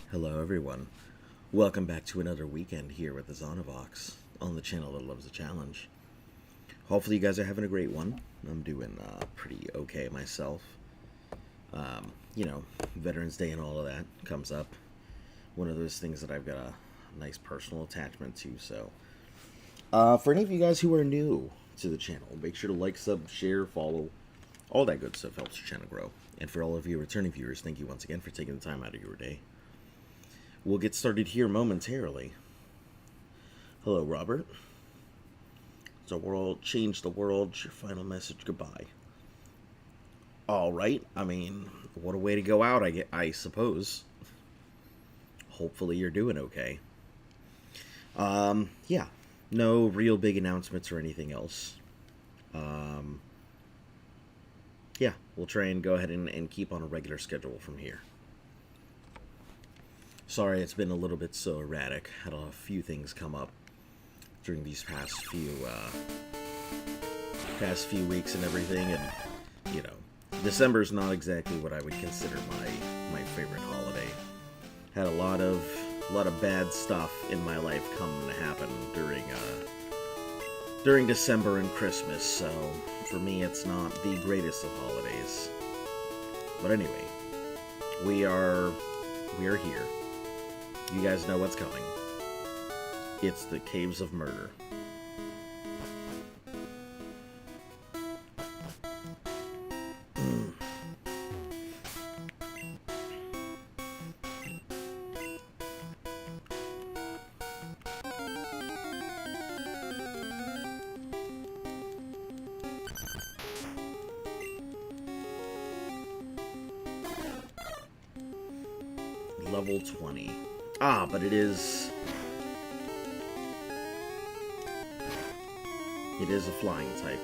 Hello everyone. Welcome back to another weekend here with the Zonavox on the channel that loves a challenge. Hopefully you guys are having a great one. I'm doing pretty okay myself. Veterans Day and all of that comes up. One of those things that I've got a nice personal attachment to. So, for any of you guys who are new to the channel, make sure to like, sub, share, follow. All that good stuff helps your channel grow. And for all of you returning viewers, thank you once again for taking the time out of your day. We'll get started here momentarily. Hello, Robert. The world, change the world. Your final message, goodbye. All right. I mean, what a way to go out, I suppose. Hopefully you're doing okay. Yeah. No real big announcements or anything else. Yeah, we'll try and go ahead and keep on a regular schedule from here. Sorry, it's been a little bit so erratic. Had a few things come up during these past few weeks and everything, and December's not exactly what I would consider my favorite holiday. Had a lot of bad stuff in my life come to happen during December and Christmas, so for me it's not the greatest of holidays. But anyway, we are here. You guys know what's coming. It's the Caves of Murder. Level 20. Ah, but it is a flying type.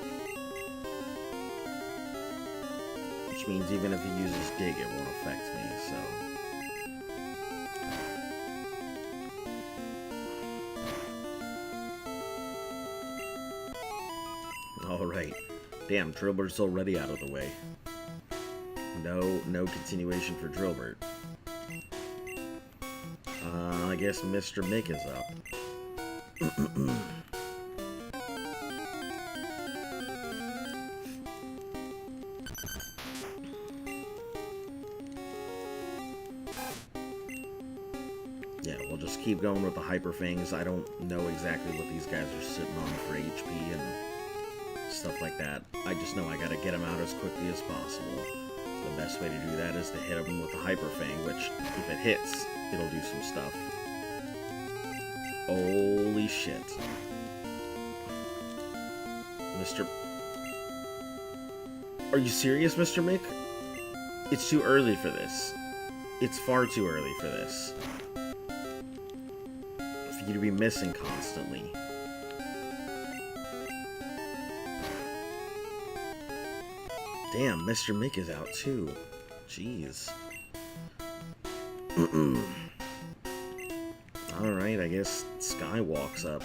Which means even if he uses dig, it won't affect me, so. Alright. Damn, Drillbert's already out of the way. No continuation for Drillbert. I guess Mr. Mick is up. Yeah, we'll just keep going with the Hyper Fangs. I don't know exactly what these guys are sitting on for HP and stuff like that. I just know I gotta get them out as quickly as possible. The best way to do that is to hit them with the Hyper Fang, which, if it hits, it'll do some stuff. Holy shit. Are you serious, Mr. Mick? It's too early for this. It's far too early for this. For you to be missing constantly. Damn, Mr. Mick is out too. Jeez. Alright, I guess Sky walks up.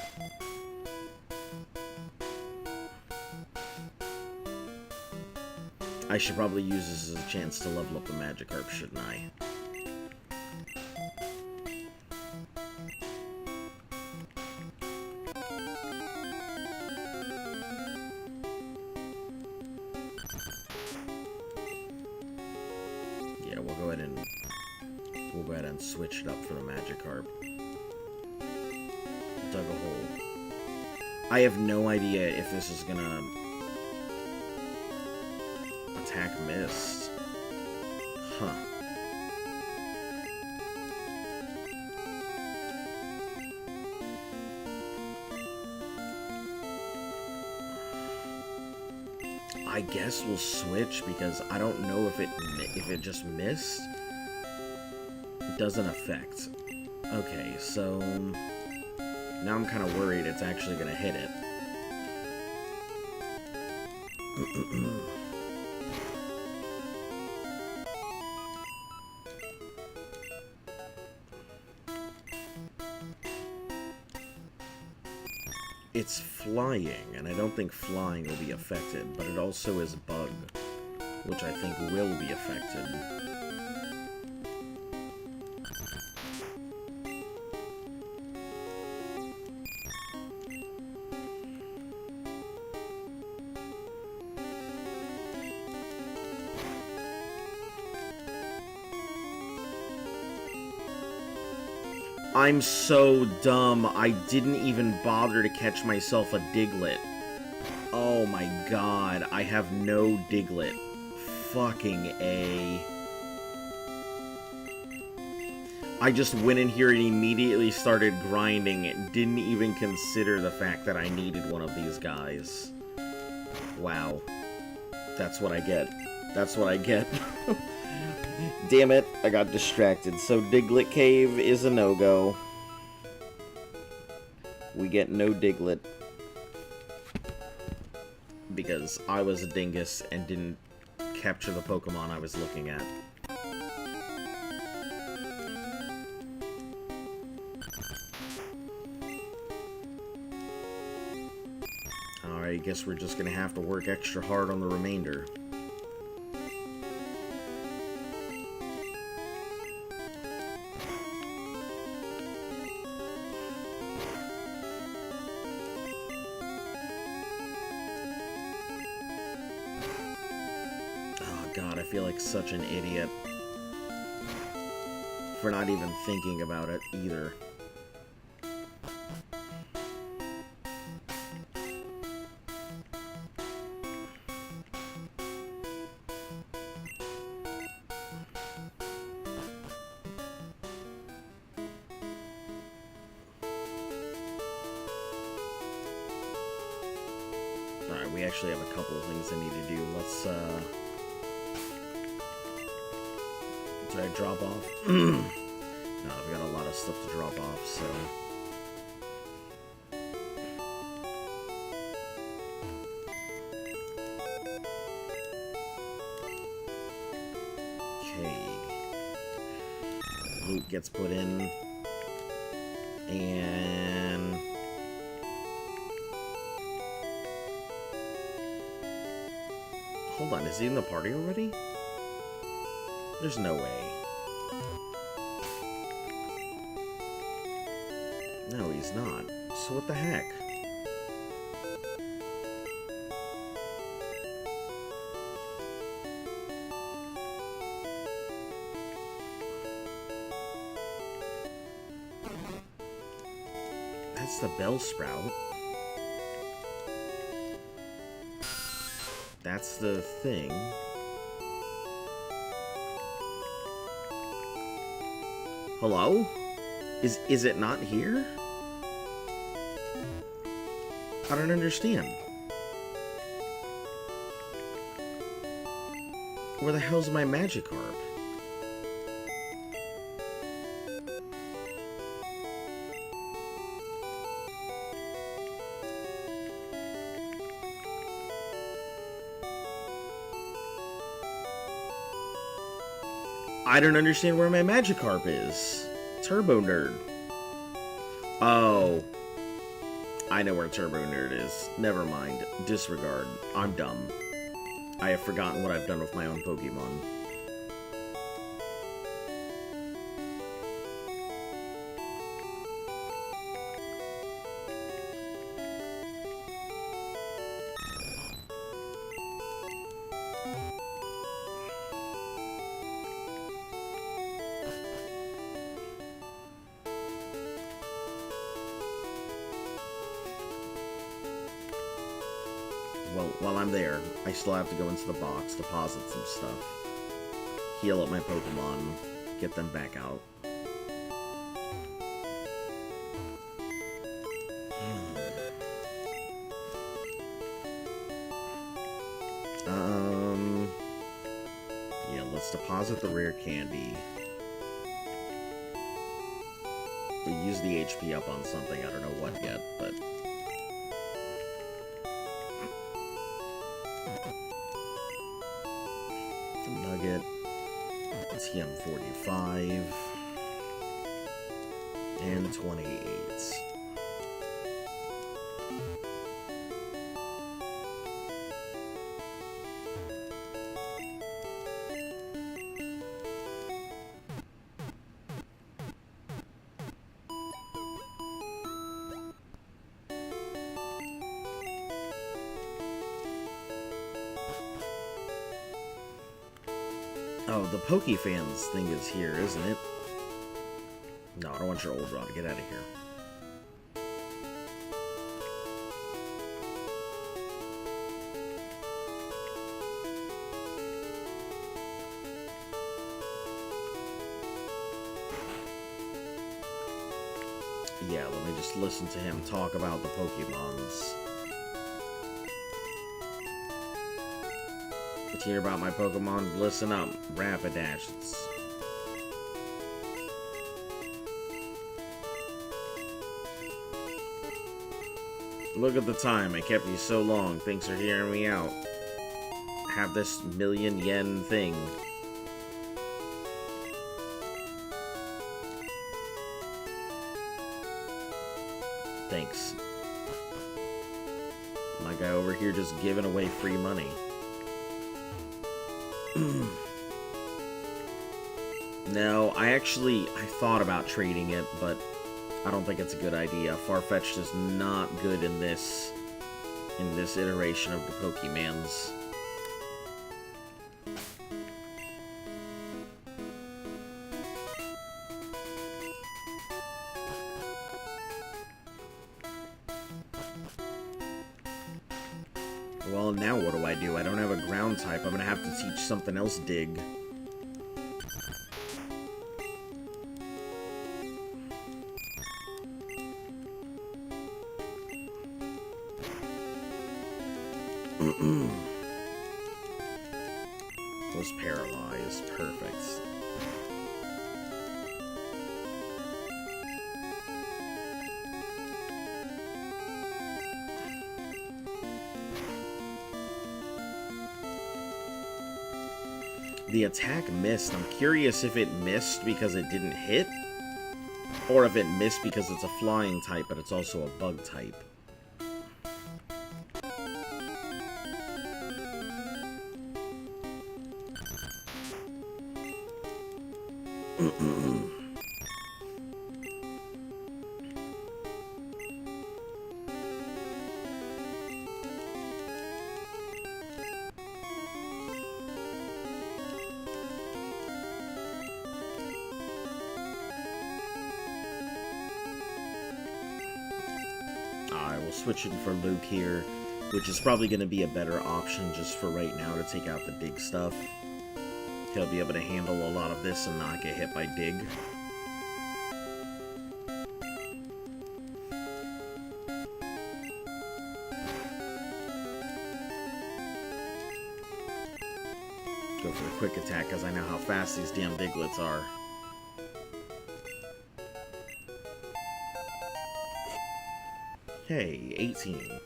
I should probably use this as a chance to level up the Magikarp, shouldn't I? Yeah, we'll go ahead and switch it up for the Magikarp. Dug a hole. I have no idea if this is gonna attack missed. Huh. I guess we'll switch because I don't know if it just missed. It doesn't affect. Okay, so now I'm kind of worried it's actually going to hit it. It's flying, and I don't think flying will be affected, but it also is bug, which I think will be affected. I'm so dumb. I didn't even bother to catch myself a Diglett. Oh my god, I have no Diglett. Fucking A. I just went in here and immediately started grinding. Didn't even consider the fact that I needed one of these guys. Wow. That's what I get. That's what I get. Damn it, I got distracted. So Diglett Cave is a no-go. We get no Diglett. Because I was a dingus and didn't capture the Pokemon I was looking at. Alright, I guess we're just gonna have to work extra hard on the remainder. God, I feel like such an idiot for not even thinking about it either. Alright, we actually have a couple of things I need to do. Let's, did I drop off? No, I've got a lot of stuff to drop off, so... Okay. Loot gets put in. And... Hold on, is he in the party already? There's no way. No, he's not. So what the heck? That's the Bellsprout. That's the thing. Hello? Is it not here? I don't understand. Where the hell's my Magikarp? I don't understand where my Magikarp is. Turbo Nerd. Oh. I know where Turbo Nerd is. Never mind. Disregard. I'm dumb. I have forgotten what I've done with my own Pokemon. Well, while I'm there, I still have to go into the box, deposit some stuff, heal up my Pokemon, get them back out. Yeah, let's deposit the rare candy. We use the HP up on something, I don't know what yet, but... Nugget, TM45, and 28. Oh, the PokeFans thing is here, isn't it? No, I don't want your old rod. Get out of here. Yeah, let me just listen to him talk about the Pokemons. Let's hear about my Pokemon. Listen up, Rapidash. Look at the time. I kept you so long. Thanks for hearing me out. Have this million-yen thing. Thanks. My guy over here just giving away free money. No, I thought about trading it, but I don't think it's a good idea. Farfetch'd is not good in this iteration of the Pokemans. Well, now what do? I don't have a ground type. I'm gonna have to teach something else Dig. Was paralyzed. Perfect. The attack missed. I'm curious if it missed because it didn't hit, or if it missed because it's a flying type, but it's also a bug type. Switching for Luke here, which is probably going to be a better option just for right now to take out the Dig stuff. He'll be able to handle a lot of this and not get hit by Dig. Go for the quick attack because I know how fast these damn Diglets are. Hey, 18.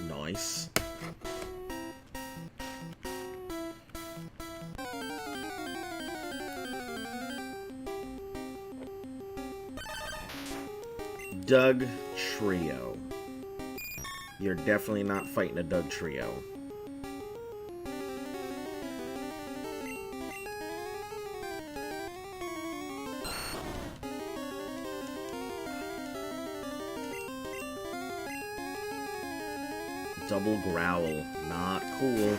Nice. Doug Trio. You're definitely not fighting a Doug Trio. Double Growl. Not cool.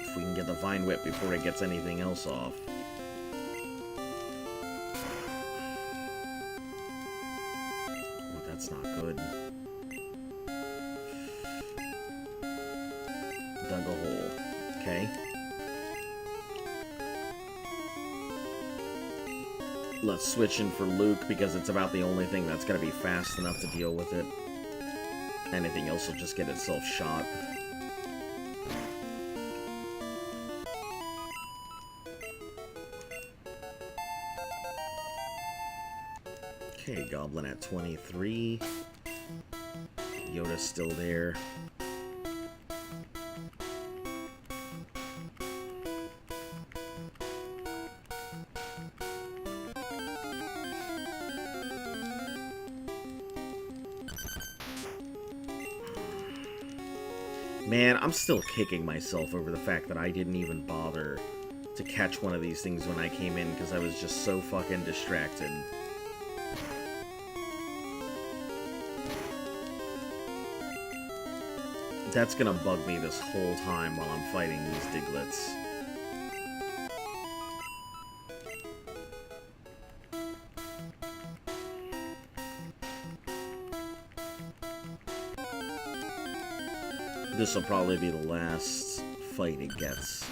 If we can get the Vine Whip before it gets anything else off. Oh, that's not good. Dug a hole. Okay. Let's switch in for Luke, because it's about the only thing that's going to be fast enough to deal with it. Anything else will just get itself shot. Okay, Goblin at 23. Yoda's still there. Man, I'm still kicking myself over the fact that I didn't even bother to catch one of these things when I came in, because I was just so fucking distracted. That's gonna bug me this whole time while I'm fighting these Diglets. This will probably be the last fight it gets.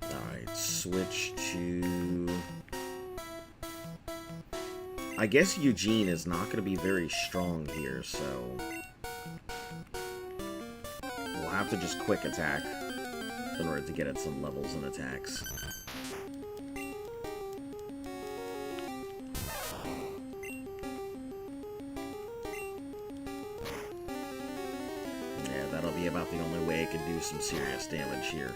Alright, switch to... I guess Eugene is not going to be very strong here, so... we'll have to just quick attack in order to get at some levels and attacks. Yeah, that'll be about the only way it can do some serious damage here.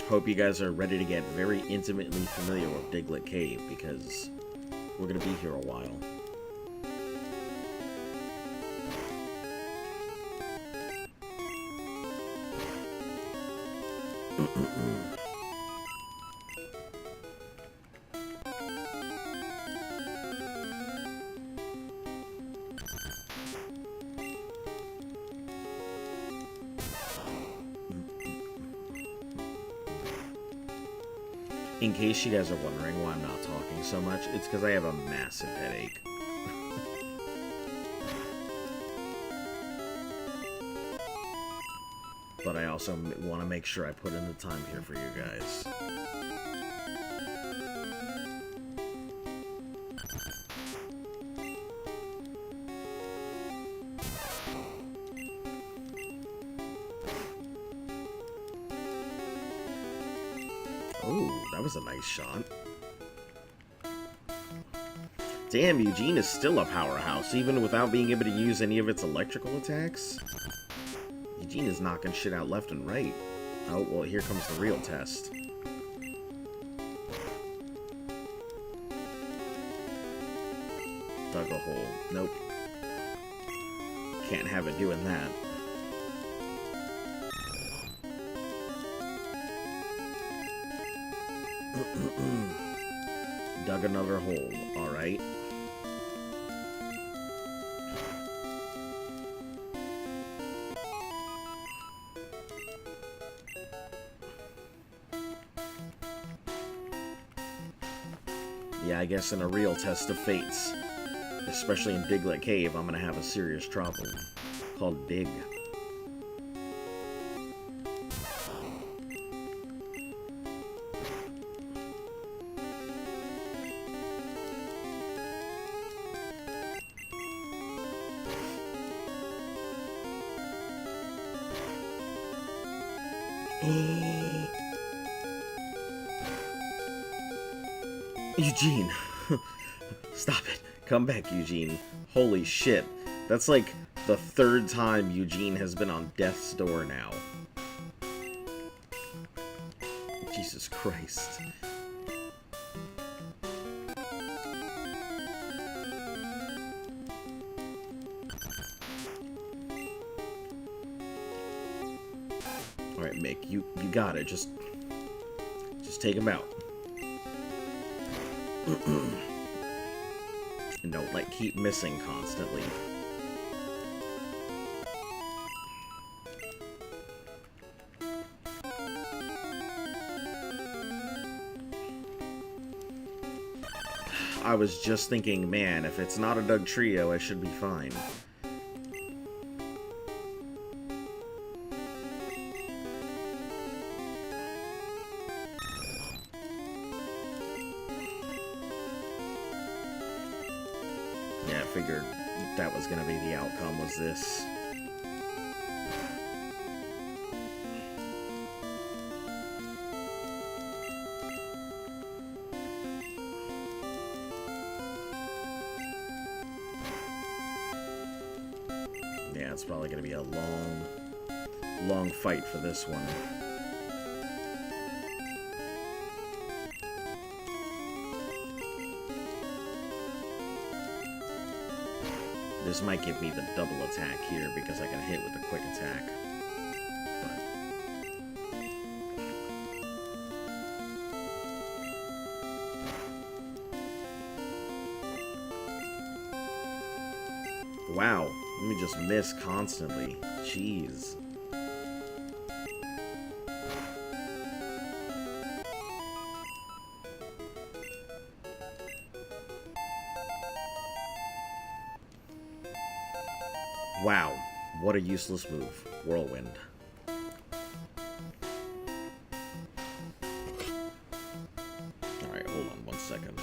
Hope you guys are ready to get very intimately familiar with Diglett Cave, because we're going to be here a while. In case you guys are wondering why I'm not talking so much, it's because I have a massive headache. But I also want to make sure I put in the time here for you guys. Oh, that was a nice shot. Damn, Eugene is still a powerhouse, even without being able to use any of its electrical attacks. Eugene is knocking shit out left and right. Oh, well, here comes the real test. Dug a hole. Nope. Can't have it doing that. Dug another hole. Alright. Yeah, I guess in a real test of fates, especially in Diglett Cave, I'm gonna have a serious trouble called Dig. Eugene! Stop it. Come back, Eugene. Holy shit. That's like the third time Eugene has been on death's door now. Jesus Christ. Alright, Mick, you got it. Just take him out. And don't, like, keep missing constantly. I was just thinking, man, if it's not a Doug Trio, I should be fine. Yeah, I figured that was gonna be the outcome, was this. Yeah, it's probably gonna be a long fight for this one. This might give me the double attack here because I can hit with a quick attack. But... wow, let me just miss constantly. Jeez. Wow, what a useless move. Whirlwind. Alright, hold on 1 second.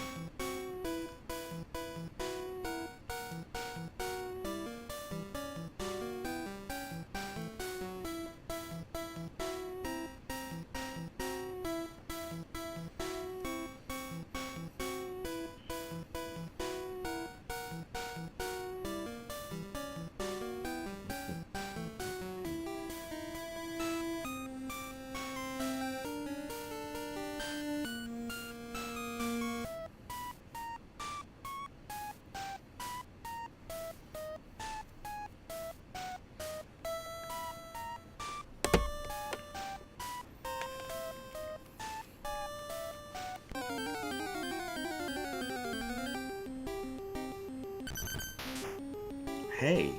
Hey,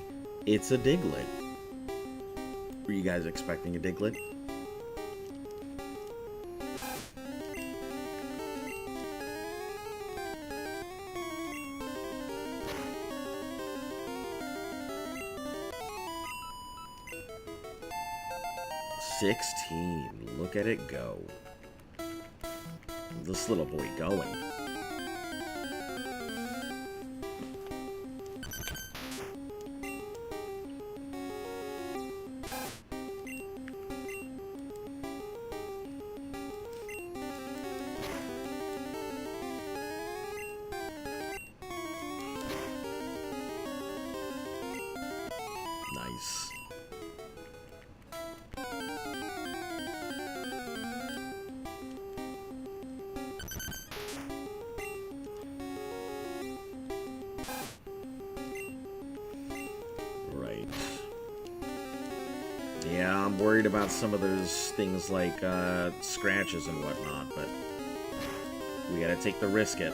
it's a Diglett. Were you guys expecting a Diglett? $16. Look at it go. This little boy going. Nice. Right. Yeah, I'm worried about some of those things like scratches and whatnot, but we gotta take the risk if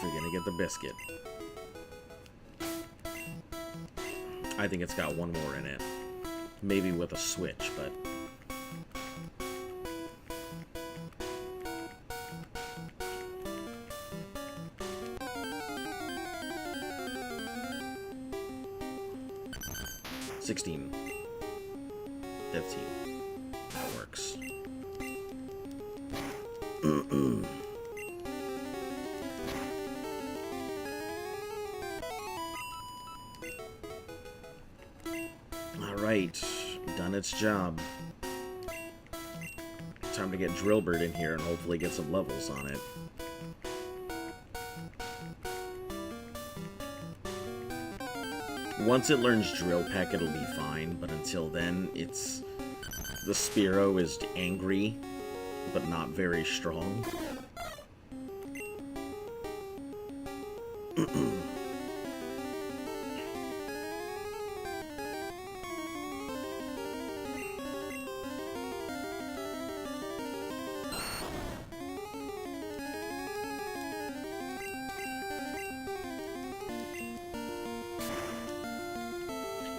we're gonna get the biscuit. I think it's got one more in it. Maybe with a switch, but... $16. $15. That works. Alright, done its job. Time to get Drillbird in here and hopefully get some levels on it. Once it learns Drill Peck, it'll be fine, but until then, it's... the Spearow is angry, but not very strong.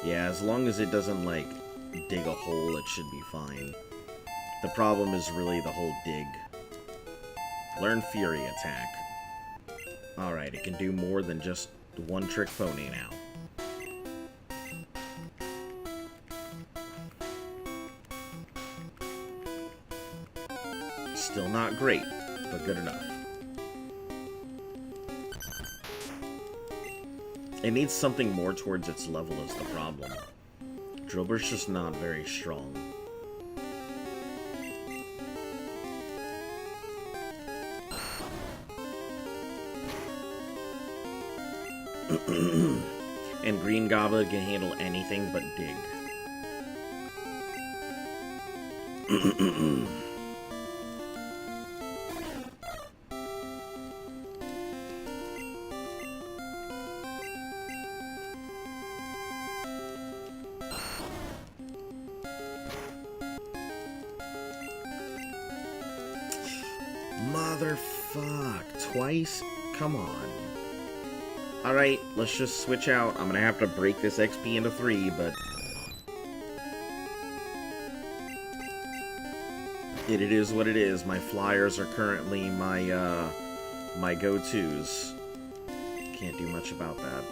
Yeah, as long as it doesn't, like, dig a hole, it should be fine. The problem is really the whole dig. Learn Fury Attack. Alright, it can do more than just one trick pony now. Still not great, but good enough. It needs something more towards its level is the problem. Drillbird's just not very strong. And Green Goblin can handle anything but dig. Motherfuck. Twice? Come on. Alright, let's just switch out. I'm gonna have to break this XP into 3, but... It is what it is. My flyers are currently my, my go-tos. Can't do much about that.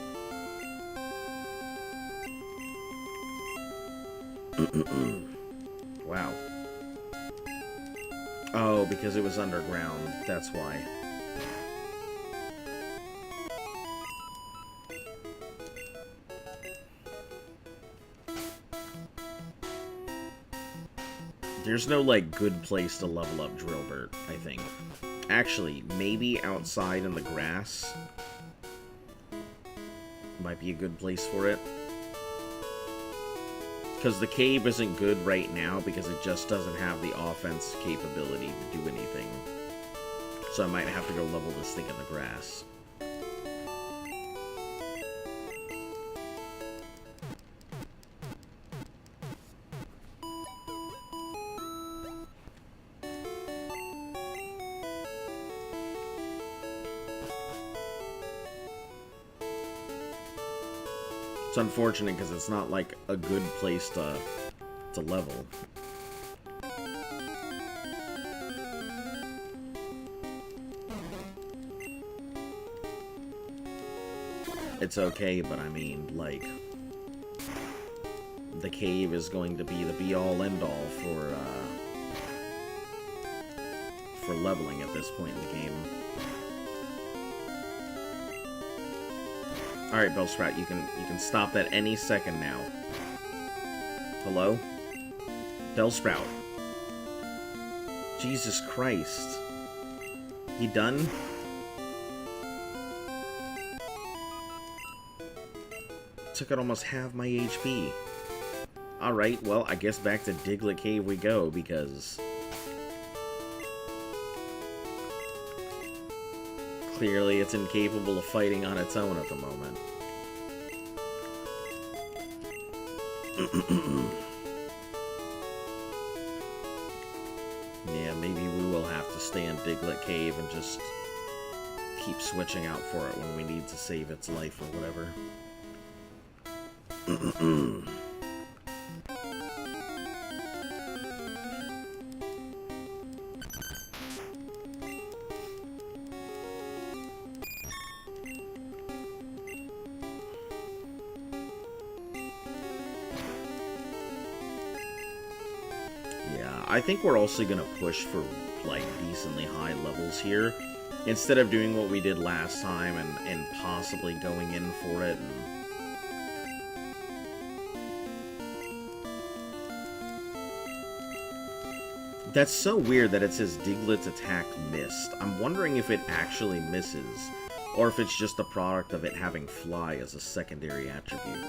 Wow. Oh, because it was underground. That's why. There's no, like, good place to level up Drillbert, I think. Actually, maybe outside in the grass might be a good place for it. Because the cave isn't good right now because it just doesn't have the offense capability to do anything. So I might have to go level this thing in the grass. It's unfortunate because it's not like a good place to level. It's okay, but I mean, like, the cave is going to be the be-all, end-all for leveling at this point in the game. Alright, Bellsprout, you can stop that any second now. Hello? Bellsprout. Jesus Christ. You done? Took out almost half my HP. Alright, well, I guess back to Diglett Cave we go, because... clearly it's incapable of fighting on its own at the moment. Yeah, maybe we will have to stay in Diglett Cave and just keep switching out for it when we need to save its life or whatever. I think we're also going to push for, like, decently high levels here, instead of doing what we did last time and possibly going in for it. That's so weird that it says Diglett's attack missed. I'm wondering if it actually misses, or if it's just a product of it having fly as a secondary attribute.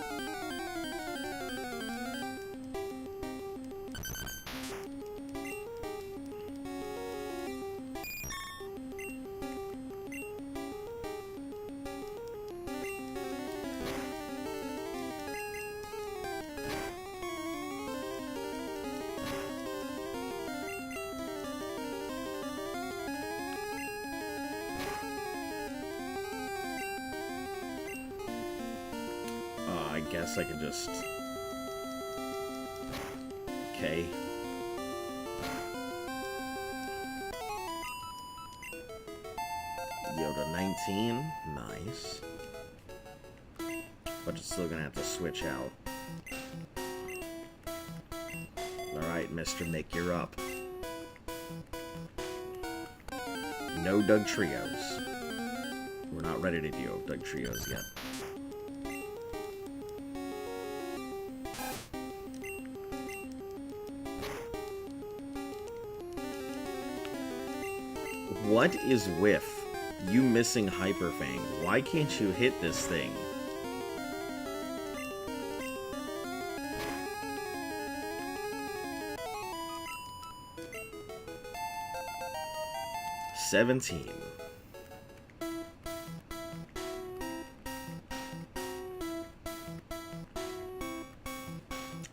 I guess I could just... Okay. Yoda 19. Nice. But it's still gonna have to switch out. Alright, Mr. Nick, you're up. No Doug Trios. We're not ready to do Doug Trios yet. What is with you missing Hyper Fang? Why can't you hit this thing? $17.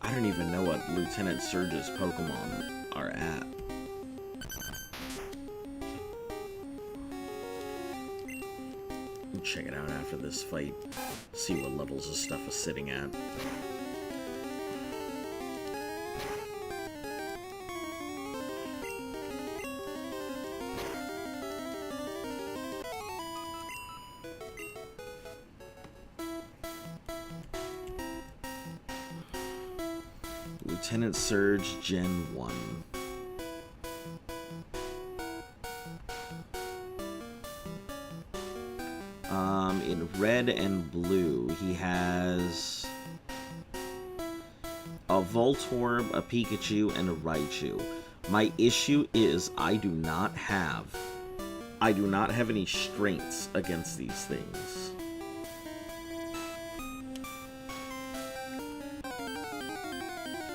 I don't even know what Lieutenant Surge's Pokemon are at. check it out after this fight. See what levels this stuff is sitting at. Lieutenant Surge Gen 1. In red and blue, he has a Voltorb, a Pikachu, and a Raichu. My issue is I do not have any strengths against these things.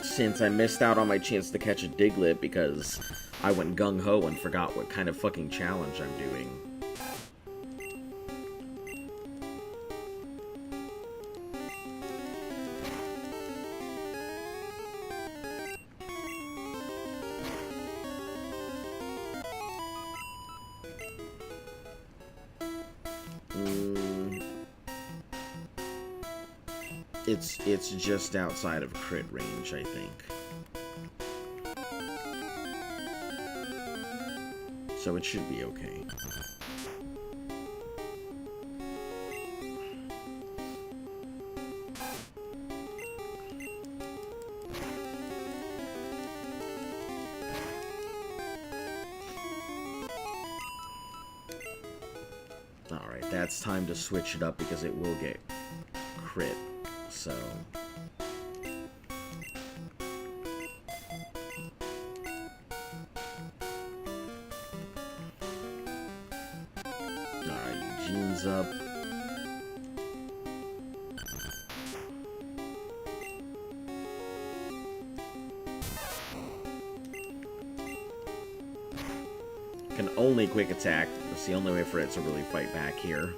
Since I missed out on my chance to catch a Diglett because I went gung-ho and forgot what kind of fucking challenge I'm doing. It's just outside of crit range, I think. So it should be okay. Alright, that's time to switch it up because it will get crit. So alright, Gene's up. Can only quick attack. That's the only way for it to really fight back here.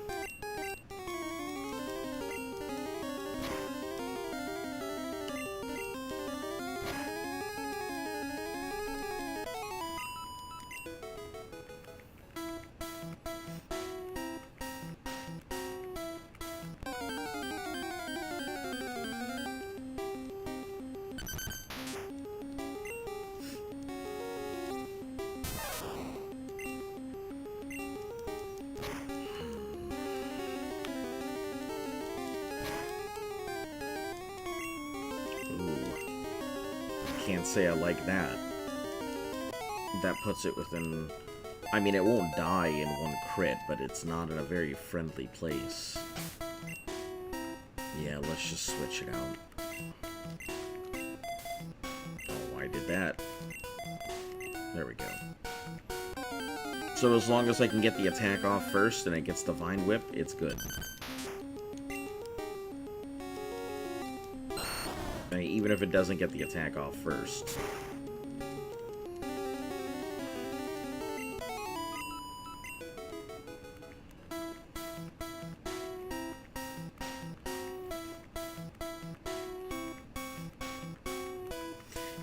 Can't say I like that. That puts it within... I mean, it won't die in one crit, but it's not in a very friendly place. Yeah, let's just switch it out. Oh, I did that. There we go. So as long as I can get the attack off first and it gets the Vine Whip, it's good. Even if it doesn't get the attack off first.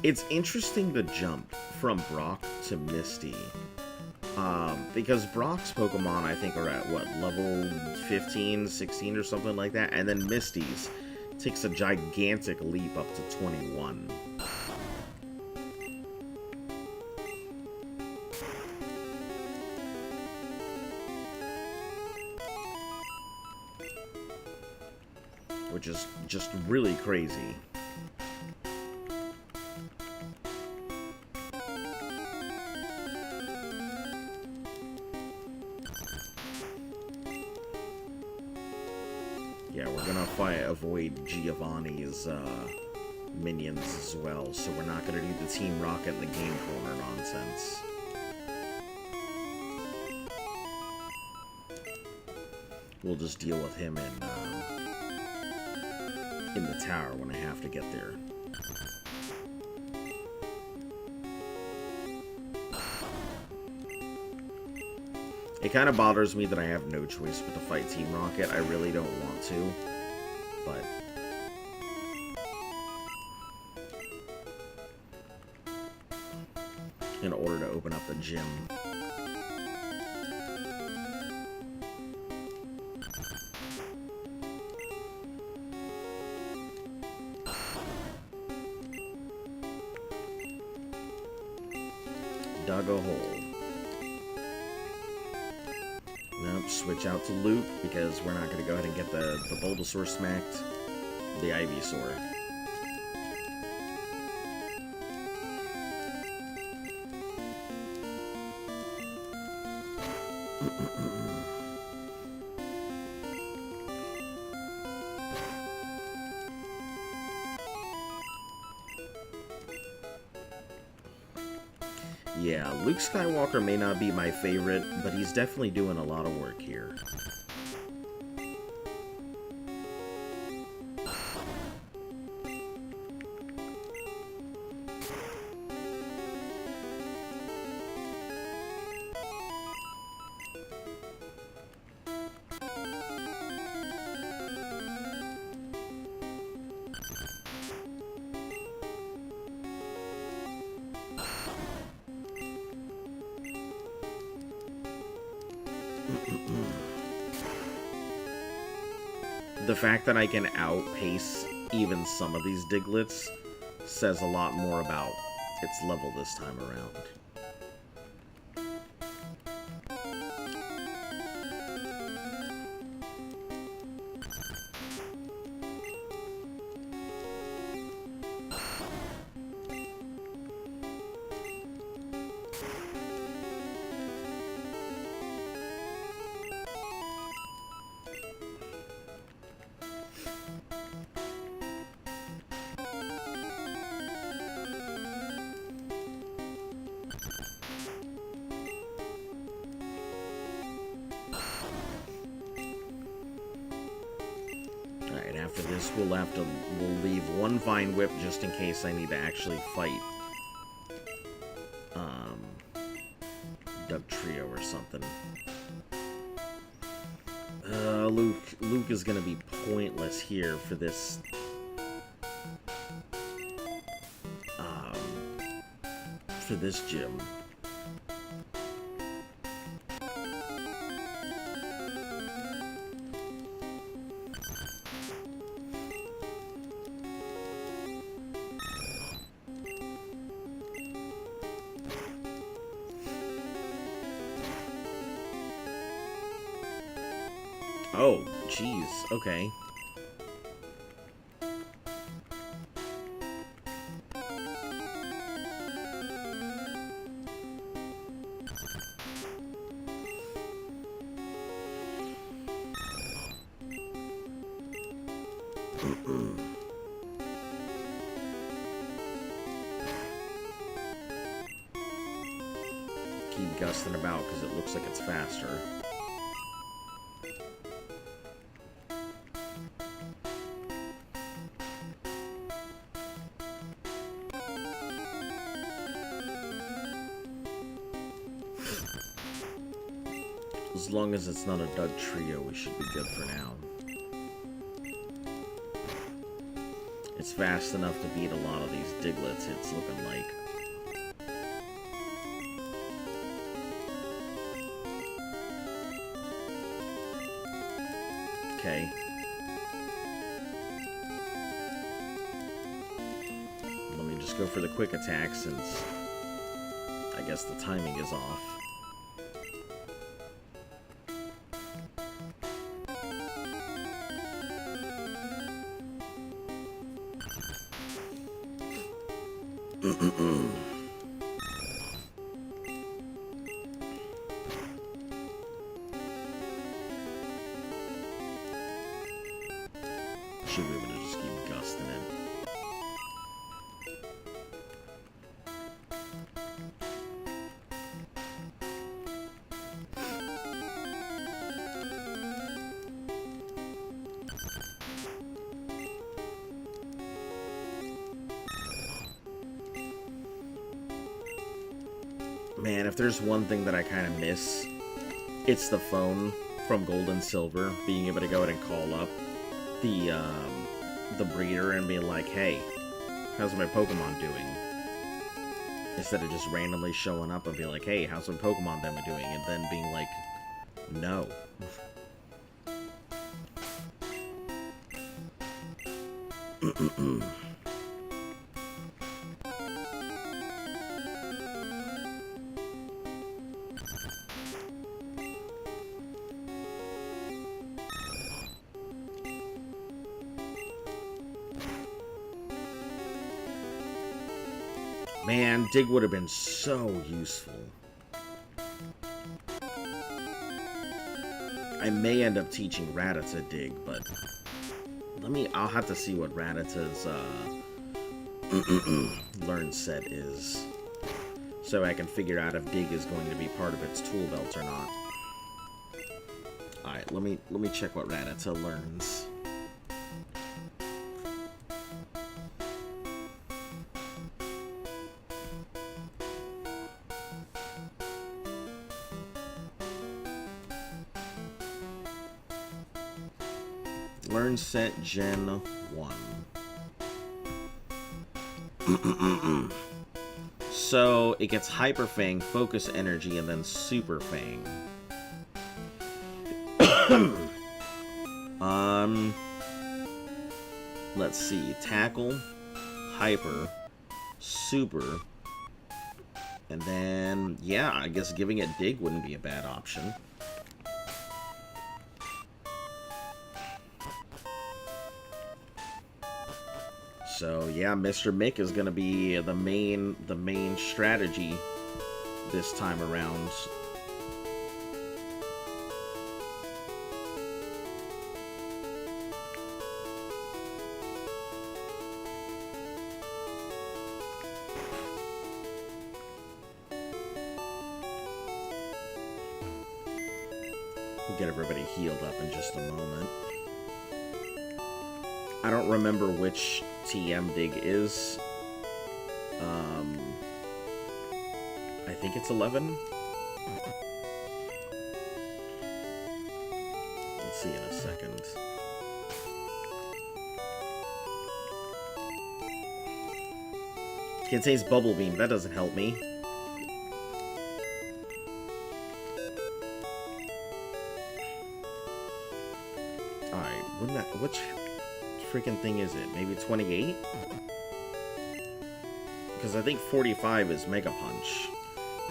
It's interesting to jump from Brock to Misty. Because Brock's Pokemon, I think, are at, what, level 15, 16 or something like that? And then Misty's takes a gigantic leap up to 21. Which is just really crazy. Yeah, we're gonna avoid Giovanni's minions as well, so we're not gonna do the Team Rocket and the Game Corner nonsense. We'll just deal with him in the tower when I have to get there. It kind of bothers me that I have no choice but to fight Team Rocket. I really don't want to, but... in order to open up the gym. Dug a hole. Nope, switch out to Luke, because we're not going to go ahead and get the Bulbasaur smacked. The Ivysaur. Yeah, Luke Skywalker may not be my favorite, but he's definitely doing a lot of work here. The fact that I can outpace even some of these Digletts says a lot more about its level this time around. After this, we'll leave one Vine Whip just in case I need to actually fight Duck Trio or something. Luke is gonna be pointless here for this gym. Oh, jeez. Okay. Keep gusting about because it looks like it's faster. As long as it's not a Doug Trio, we should be good for now. It's fast enough to beat a lot of these Digletts, it's looking like. Okay. Let me just go for the quick attack since I guess the timing is off. Should be able to just keep gusting it. Man, if there's one thing that I kind of miss, it's the phone from Gold and Silver, being able to go ahead and call up the breeder and be like, hey, how's my Pokemon doing? Instead of just randomly showing up and be like, hey, how's my Pokemon them doing? And then being like, no. Man, dig would have been so useful. I may end up teaching Rattata dig, but I'll have to see what Rattata's learn set is, so I can figure out if dig is going to be part of its tool belt or not. Alright, let me check what Rattata learns. Learn set Gen 1. So it gets Hyper Fang, Focus Energy, and then Super Fang. Let's see. Tackle, Hyper, Super, and then, yeah, I guess giving it Dig wouldn't be a bad option. So yeah, Mr. Mick is gonna be the main strategy this time around. We'll get everybody healed up in just a moment. I don't remember which TM dig is. I think it's 11. Let's see in a second. Contains Bubble Beam. That doesn't help me. Alright, wouldn't that... Which freaking thing is it? Maybe 28? Because I think 45 is Mega Punch.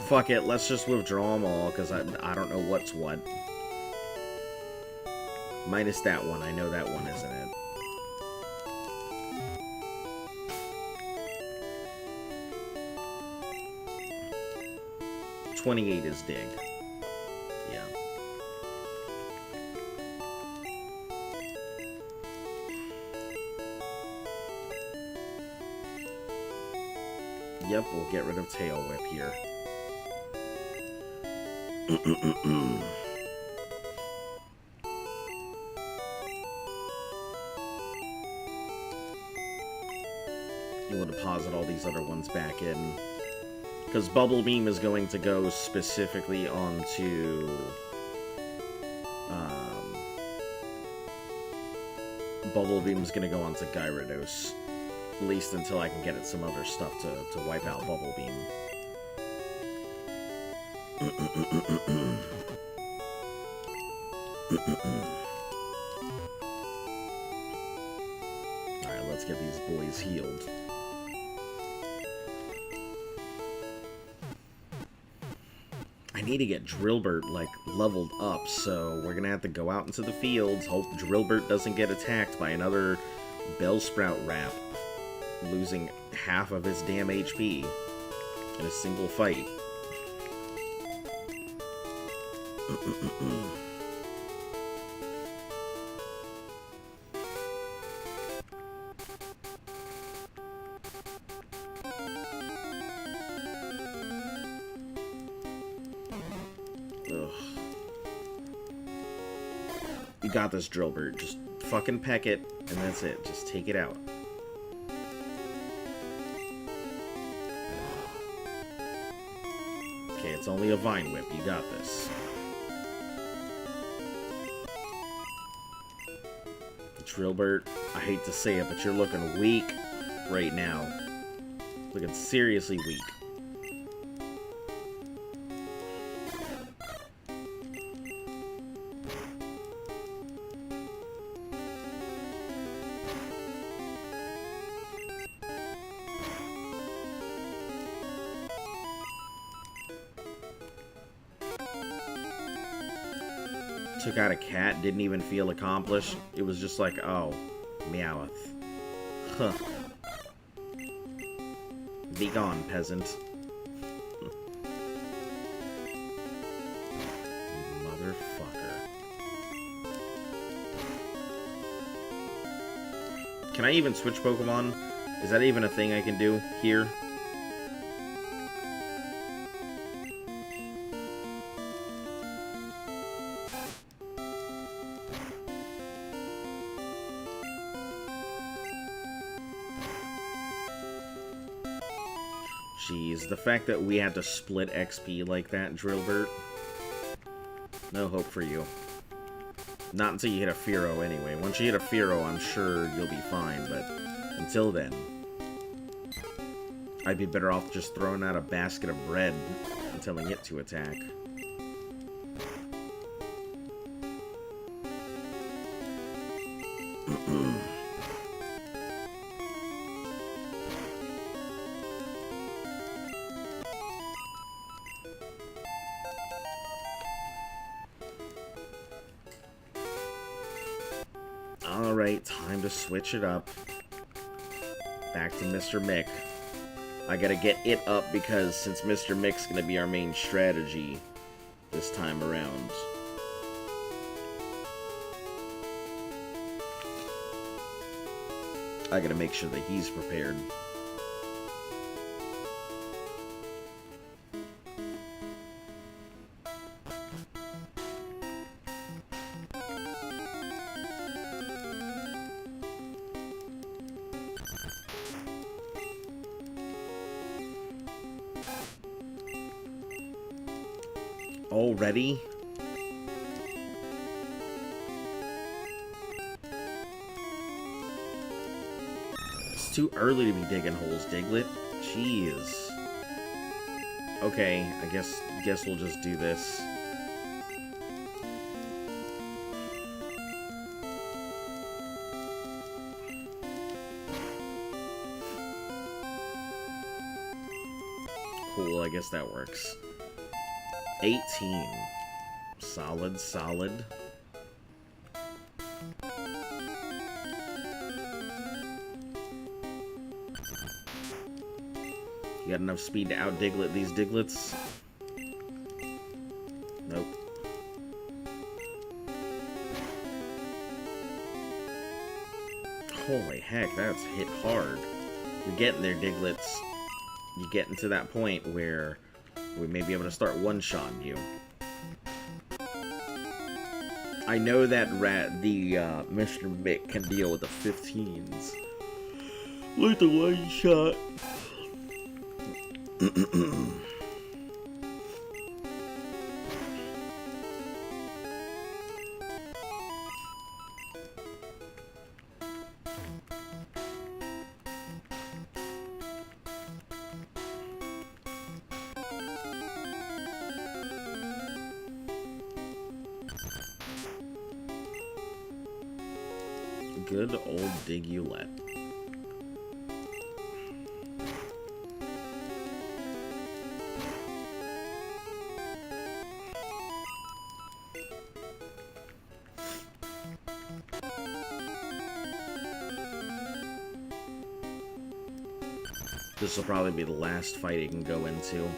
Fuck it, let's just withdraw them all, because I don't know what's what. Minus that one, I know that one isn't it. 28 is Dig. Yeah. Yep, we'll get rid of Tail Whip here. We'll deposit all these other ones back in. Because Bubble Beam is going to go specifically onto... Bubble Beam is going to go onto Gyarados. At least until I can get it some other stuff to wipe out Bubble Beam. Alright, let's get these boys healed. I need to get Drillburt, like, leveled up, so we're gonna have to go out into the fields, hope Drillburt doesn't get attacked by another Bellsprout Wrap, losing half of his damn HP in a single fight. Ugh. You got this, Drillburt. Just fucking peck it, and that's it. Just take it out. Okay, it's only a Vine Whip. You got this. Drillburt, I hate to say it, but you're looking weak right now. Looking seriously weak. Took out a cat, didn't even feel accomplished. It was just like, oh, Meowth. Huh. Be gone, peasant. Motherfucker. Can I even switch Pokemon? Is that even a thing I can do here? Jeez, the fact that we had to split XP like that, Drillbert. No hope for you. Not until you hit a Fearow anyway. Once you hit a Fearow, I'm sure you'll be fine, but until then, I'd be better off just throwing out a basket of bread and telling it to attack. Alright, time to switch it up. Back to Mr. Mick. I gotta get it up because since Mr. Mick's gonna be our main strategy this time around. I gotta make sure that he's prepared. Already? It's too early to be digging holes, Diglett. Jeez. Okay, I guess we'll just do this. Cool, I guess that works. 18. Solid, solid. You got enough speed to out-Diglett these Diglets? Nope. Holy heck, that's hit hard. You're getting there, Diglets. You're getting to that point where we may be able to start one-shotting you. I know that Mr. Mick can deal with the 15s. Like the one-shot. Good old Digulette. This will probably be the last fight it can go into.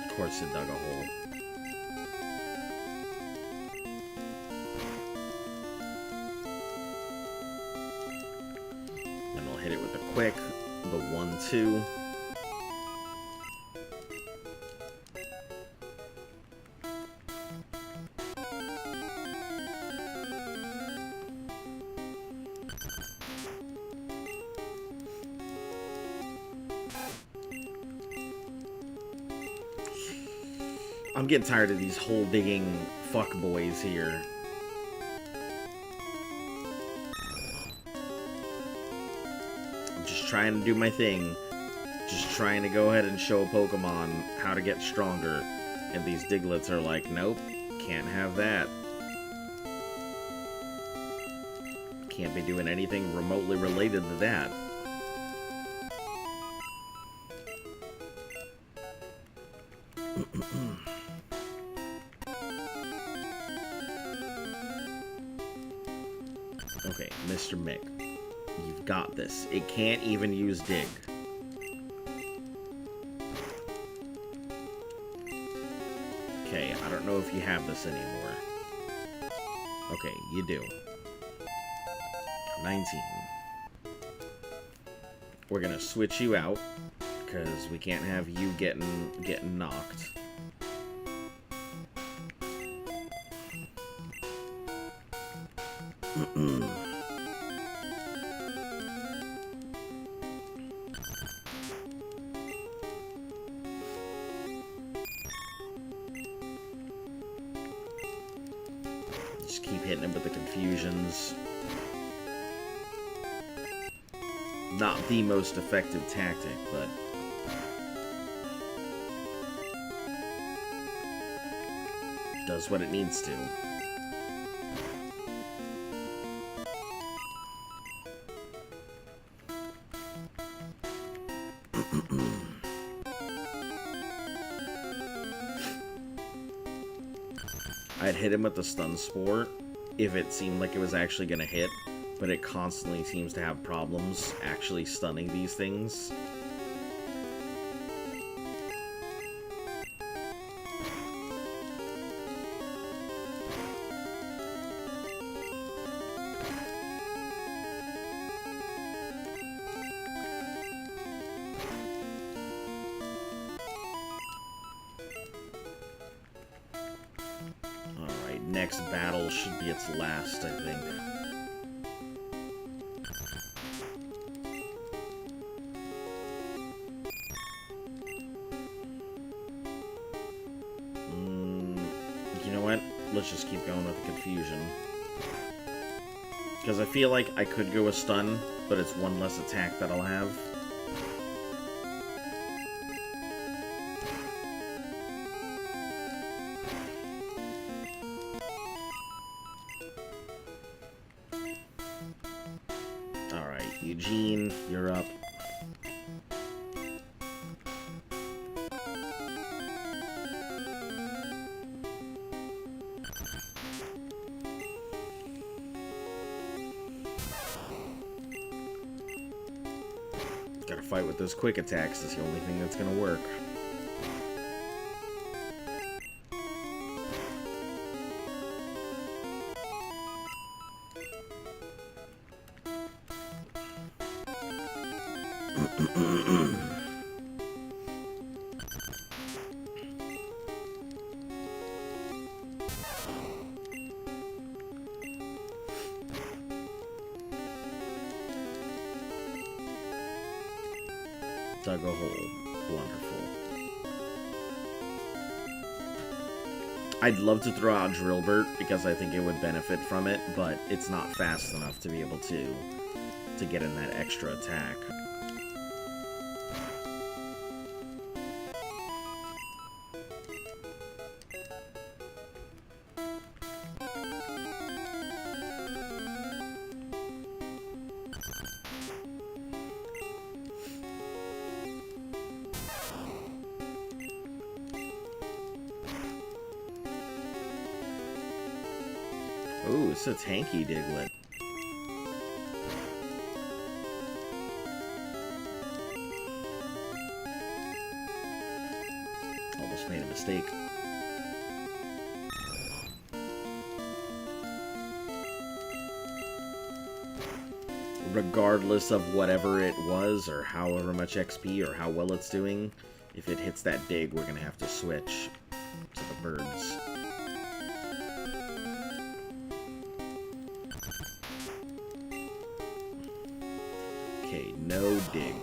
Of course it dug a hole. Then we'll hit it with the quick, the 1-2. I'm getting tired of these hole digging fuckboys here. I'm just trying to do my thing. Just trying to go ahead and show a Pokemon how to get stronger. And these Diglets are like, nope, can't have that. Can't be doing anything remotely related to that. Okay, Mr. Mick. You've got this. It can't even use dig. Okay, I don't know if you have this anymore. Okay, you do. 19. We're gonna switch you out, because we can't have you getting knocked. Just keep hitting him with the confusions. Not the most effective tactic, but does what it needs to. I'd hit him with the stun spore if it seemed like it was actually going to hit, but it constantly seems to have problems actually stunning these things. Next battle should be its last, I think. You know what? Let's just keep going with the confusion. Because I feel like I could go a stun, but it's one less attack that I'll have. Eugene, you're up. Gotta fight with those quick attacks. That's the only thing that's gonna work. Dug a hole. Wonderful. I'd love to throw out Drillbert because I think it would benefit from it, but it's not fast enough to be able to get in that extra attack. Ooh, it's a tanky Diglett. Almost made a mistake. Regardless of whatever it was, or however much XP, or how well it's doing, if it hits that dig, we're gonna have to switch to the birds. Okay, no dig.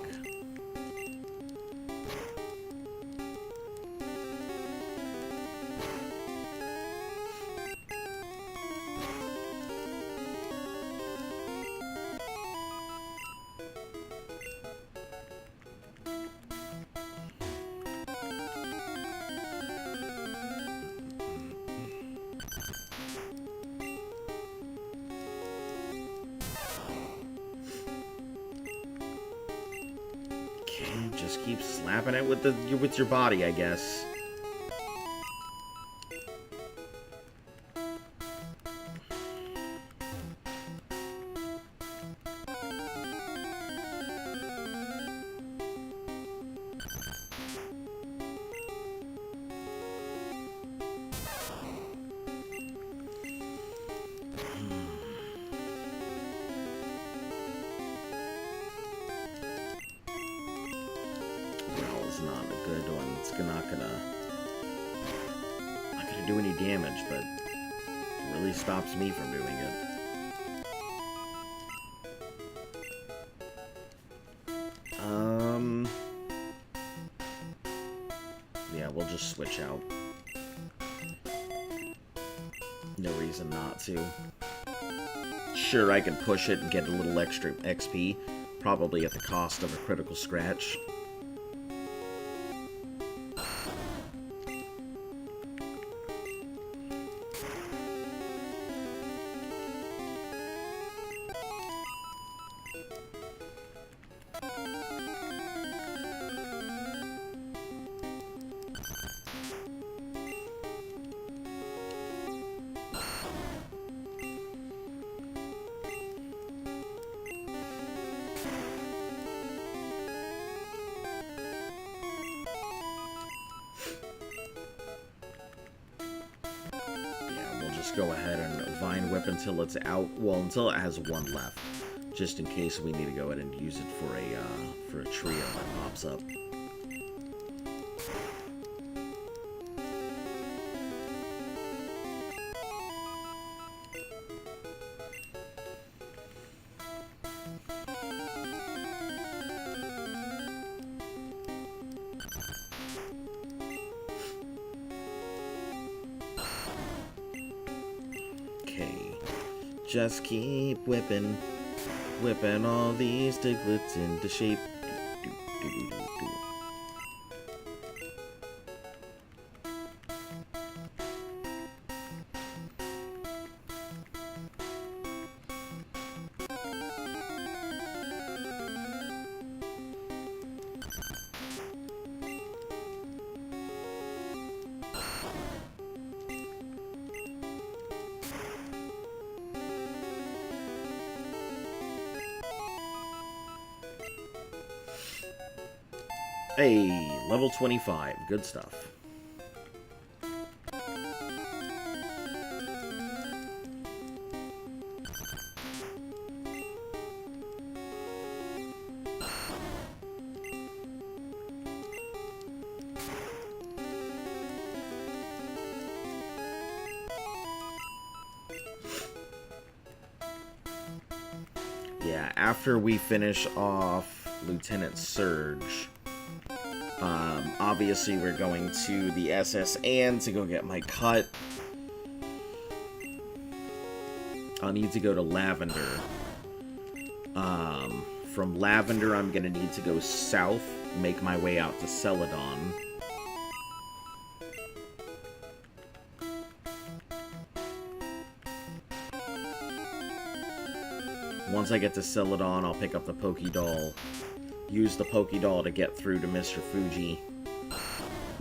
Just keep slapping it with your body, I guess. it's not gonna do any damage, but it really stops me from doing it. Yeah, we'll just switch out. No reason not to. Sure, I can push it and get a little extra XP, probably at the cost of a critical scratch. Go ahead and Vine Whip until it's out. Well, until it has one left, just in case we need to go ahead and use it for a trio that pops up. Just keep whipping all these Diglets into shape. Hey, level 25. Good stuff. Yeah, after we finish off Lieutenant Surge, obviously we're going to the SS and to go get my cut. I'll need to go to Lavender. From Lavender, I'm gonna need to go south, make my way out to Celadon. Once I get to Celadon, I'll pick up the Pokédoll. Use the Pokédoll to get through to Mr. Fuji.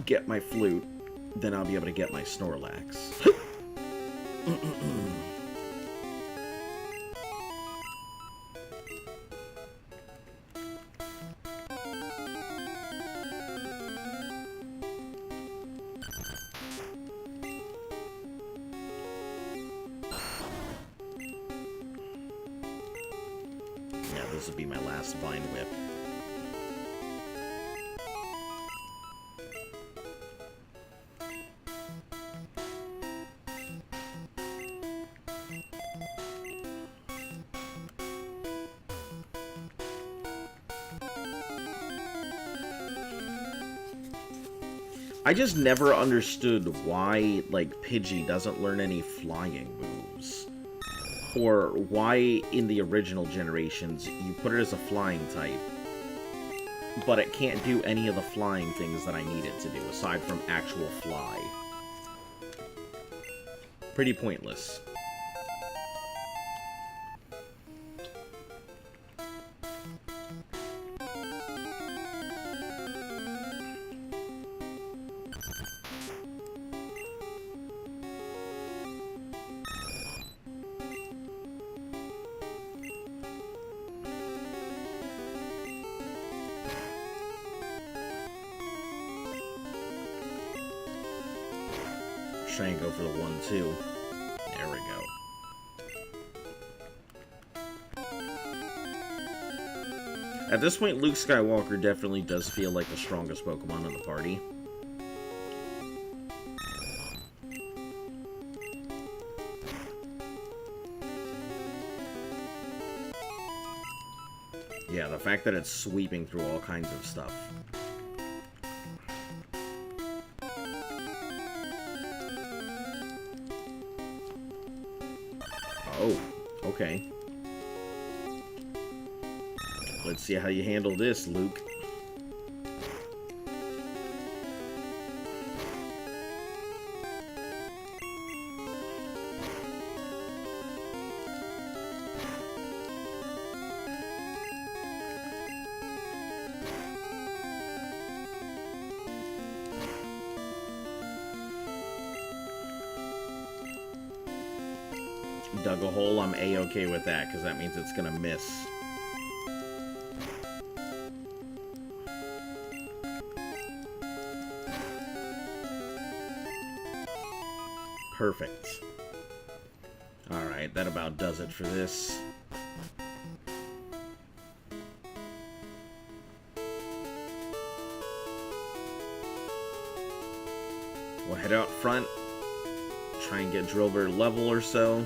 Get my flute. Then I'll be able to get my Snorlax. Yeah, this will be my last Vine Whip. I just never understood why, like, Pidgey doesn't learn any flying moves. Or why, in the original generations, you put it as a flying type, but it can't do any of the flying things that I need it to do, aside from actual fly. Pretty pointless. Try and go for the 1-2. There we go. At this point, Luke Skywalker definitely does feel like the strongest Pokemon in the party. Yeah, the fact that it's sweeping through all kinds of stuff. Oh, okay. Let's see how you handle this, Luke. Dug a hole, I'm A-okay with that, because that means it's gonna miss. Perfect. Alright, that about does it for this. We'll head out front, try and get Drillbert level or so.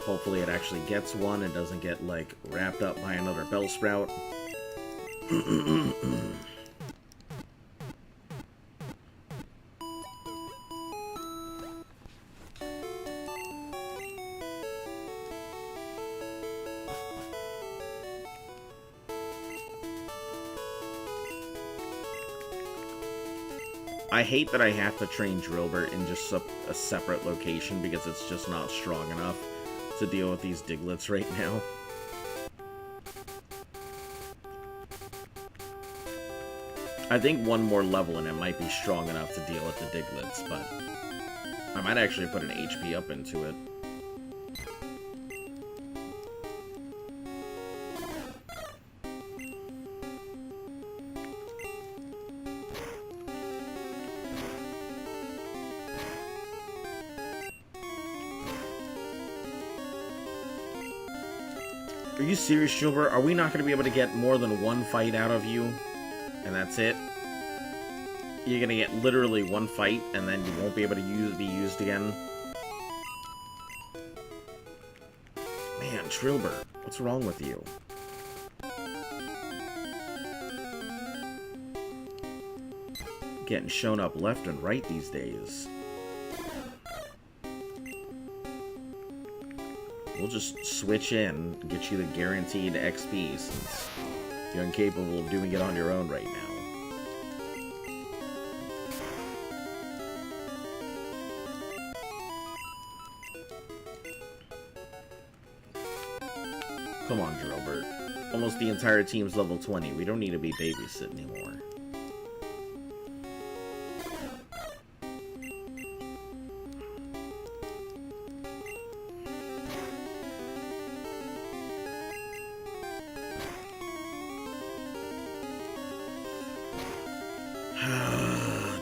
Hopefully it actually gets one and doesn't get, like, wrapped up by another Bellsprout. I hate that I have to train Drillbert in just a separate location because it's just not strong enough to deal with these Diglets right now. I think one more level and it might be strong enough to deal with the Diglets, but I might actually put an HP up into it. Are you serious, Gilbert? Are we not going to be able to get more than one fight out of you? And that's it? You're going to get literally one fight, and then you won't be able to be used again? Man, Trilbert, what's wrong with you? Getting shown up left and right these days. We'll just switch in, get you the guaranteed XP since you're incapable of doing it on your own right now. Come on, Drillbert. Almost the entire team's level 20. We don't need to be babysit anymore.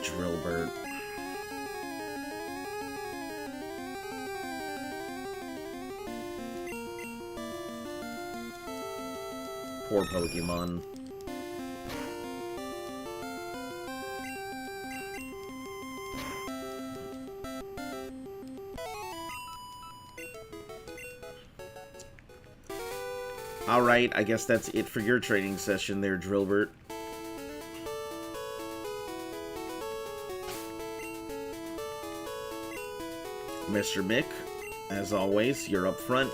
Drillbert. Poor Pokemon. Alright, I guess that's it for your training session there, Drillbert. Mr. Mick, as always, you're up front.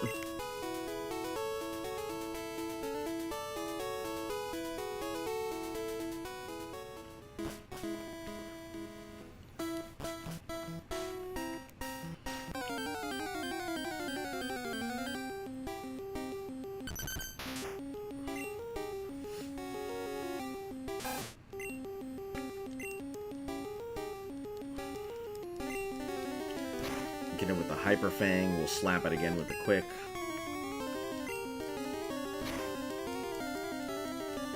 Get it with the Hyper Fang, we'll slap it again with the Quick.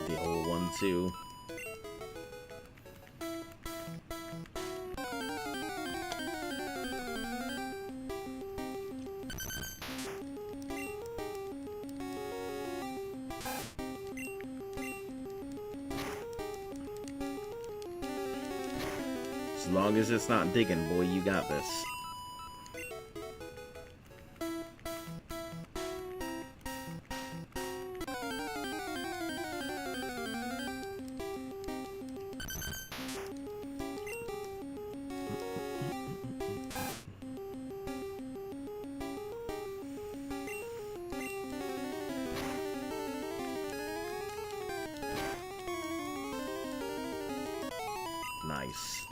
The old one, too. As long as it's not digging, boy, you got this. Nice.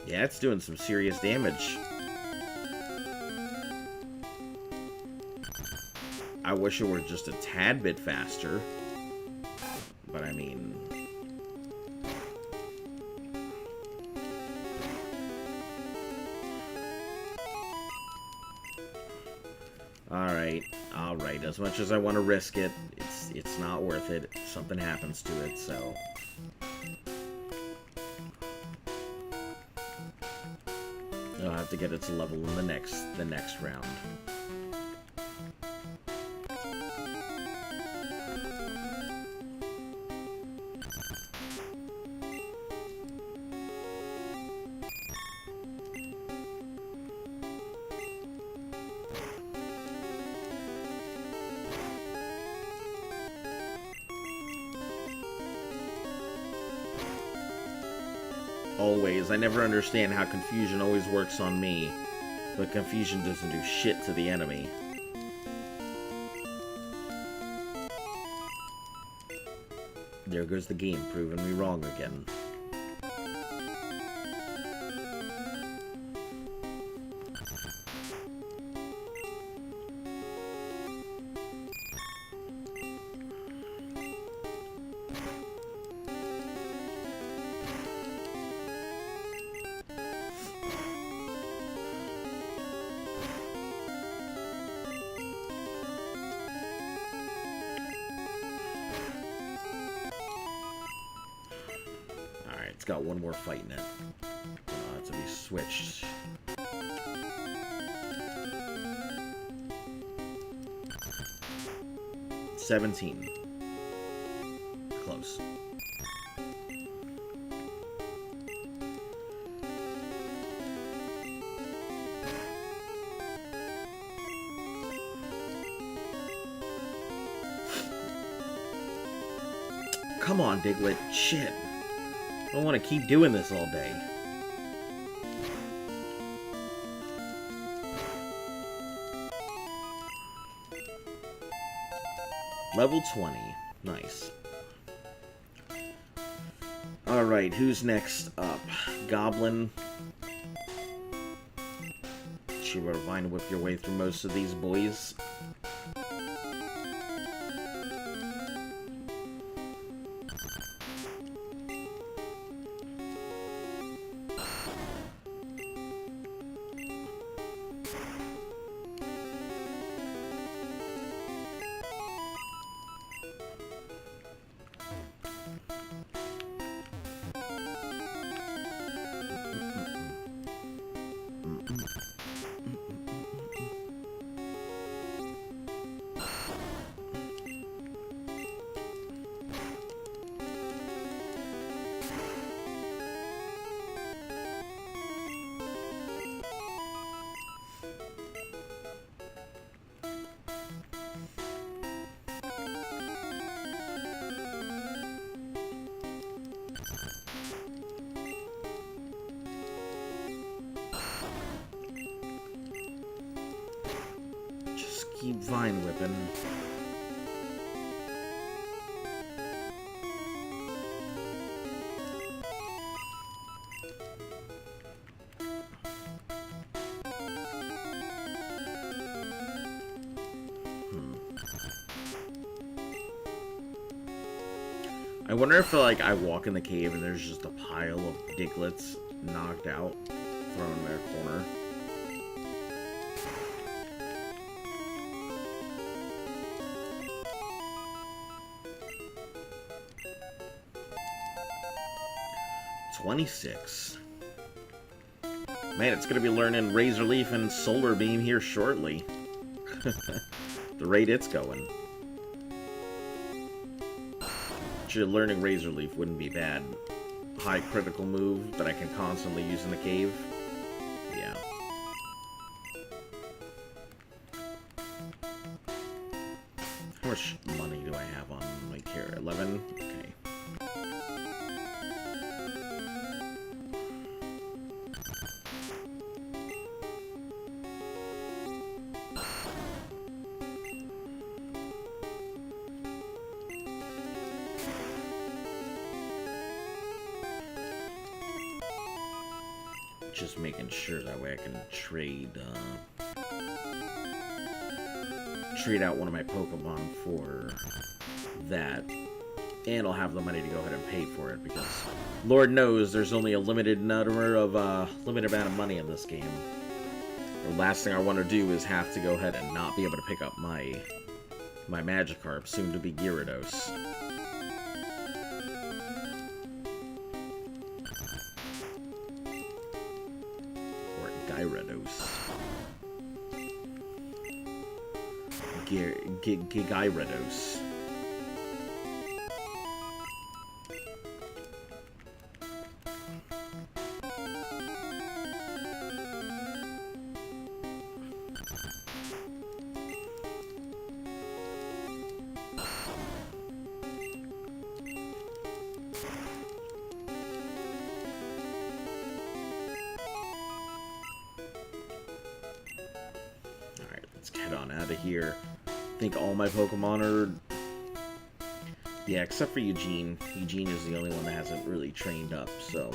Yeah, it's doing some serious damage. I wish it were just a tad bit faster. But I mean... Alright, alright. As much as I want to risk it, it's not worth it. Something happens to it, so... I'll have to get its level in the next round. Always. I never understand how confusion always works on me, but confusion doesn't do shit to the enemy. There goes the game, proving me wrong again. It's got one more fight in it. To be switched. $17. Close. Come on, Diglett. Shit. I don't want to keep doing this all day. Level 20. Nice. Alright, who's next up? Goblin. Should we Vine Whip your way through most of these boys? Keep Vine Whipping. I wonder if, like, I walk in the cave and there's just a pile of Diglets knocked out, thrown in their corner. $26. Man, it's gonna be learning Razor Leaf and Solar Beam here shortly. The rate it's going. Actually, learning Razor Leaf wouldn't be bad. High critical move that I can constantly use in the cave. Yeah. How much money do I have on my character? 11? Okay. Just making sure that way I can trade out one of my Pokemon for that, and I'll have the money to go ahead and pay for it, because Lord knows there's only a limited number of limited amount of money in this game. The last thing I want to do is have to go ahead and not be able to pick up my Magikarp, soon to be Gyarados. Or Gyarados. Gyarados. Get on out of here. I think all my Pokemon are... Yeah, except for Eugene. Eugene is the only one that hasn't really trained up, so...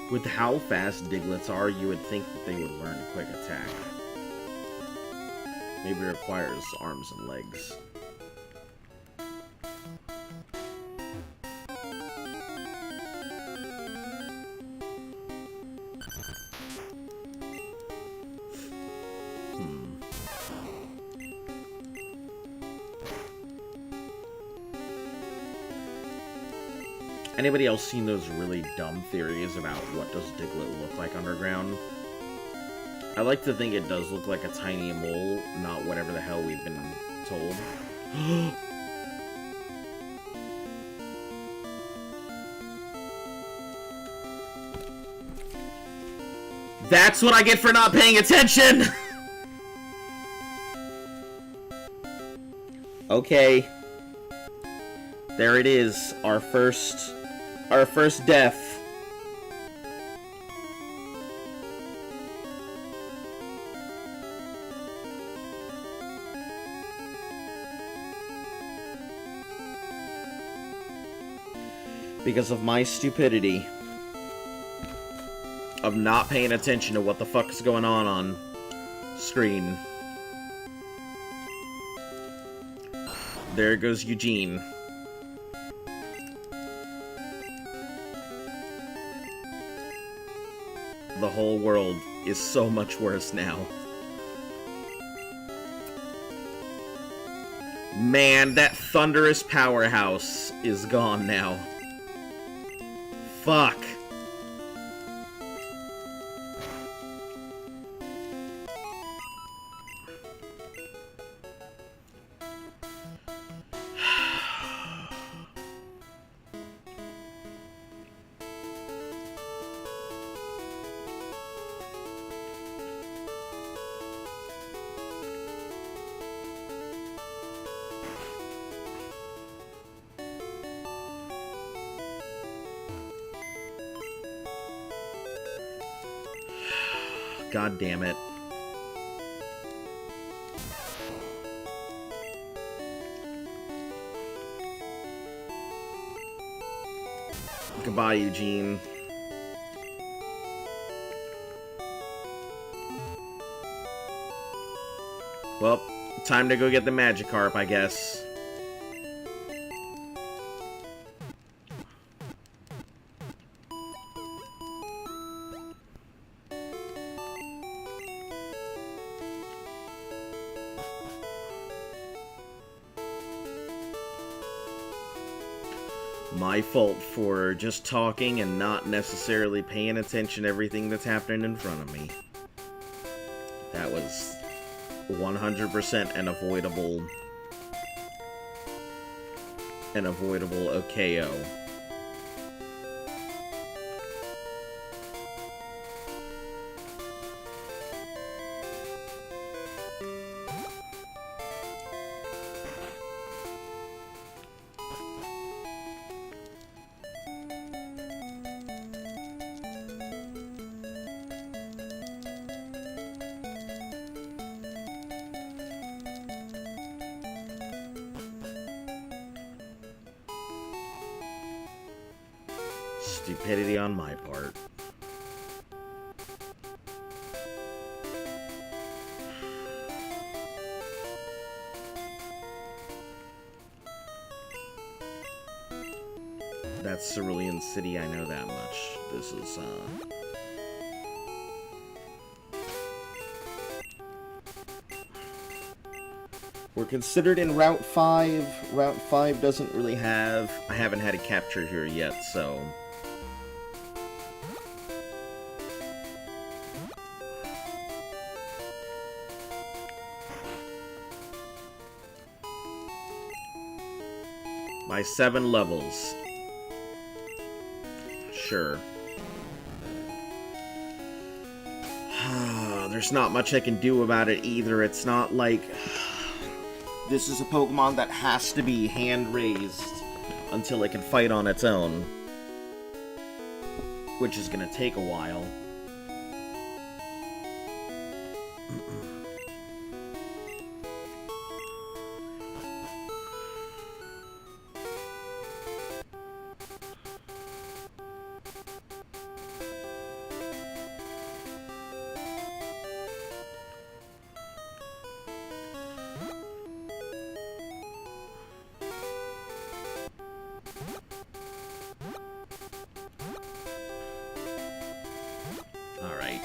With how fast Diglets are, you would think that they would learn Quick Attack. Maybe it requires arms and legs. Anybody else seen those really dumb theories about what does Diglett look like underground? I like to think it does look like a tiny mole, not whatever the hell we've been told. That's what I get for not paying attention! Okay. There it is, our first death. Because of my stupidity of not paying attention to what the fuck is going on screen. There goes Eugene. The whole world is so much worse now. Man, that thunderous powerhouse is gone now. Fuck. God damn it. Goodbye, Eugene. Well, time to go get the Magikarp, I guess. My fault for just talking and not necessarily paying attention to everything that's happening in front of me. That was 100% an avoidable OKO. Stupidity on my part. That's Cerulean City, I know that much. This is, we're considered in Route 5. Route 5 doesn't really have... I haven't had a capture here yet, so... By 7 levels. Sure. There's not much I can do about it either. It's not like... This is a Pokemon that has to be hand-raised until it can fight on its own. Which is gonna take a while. Alright.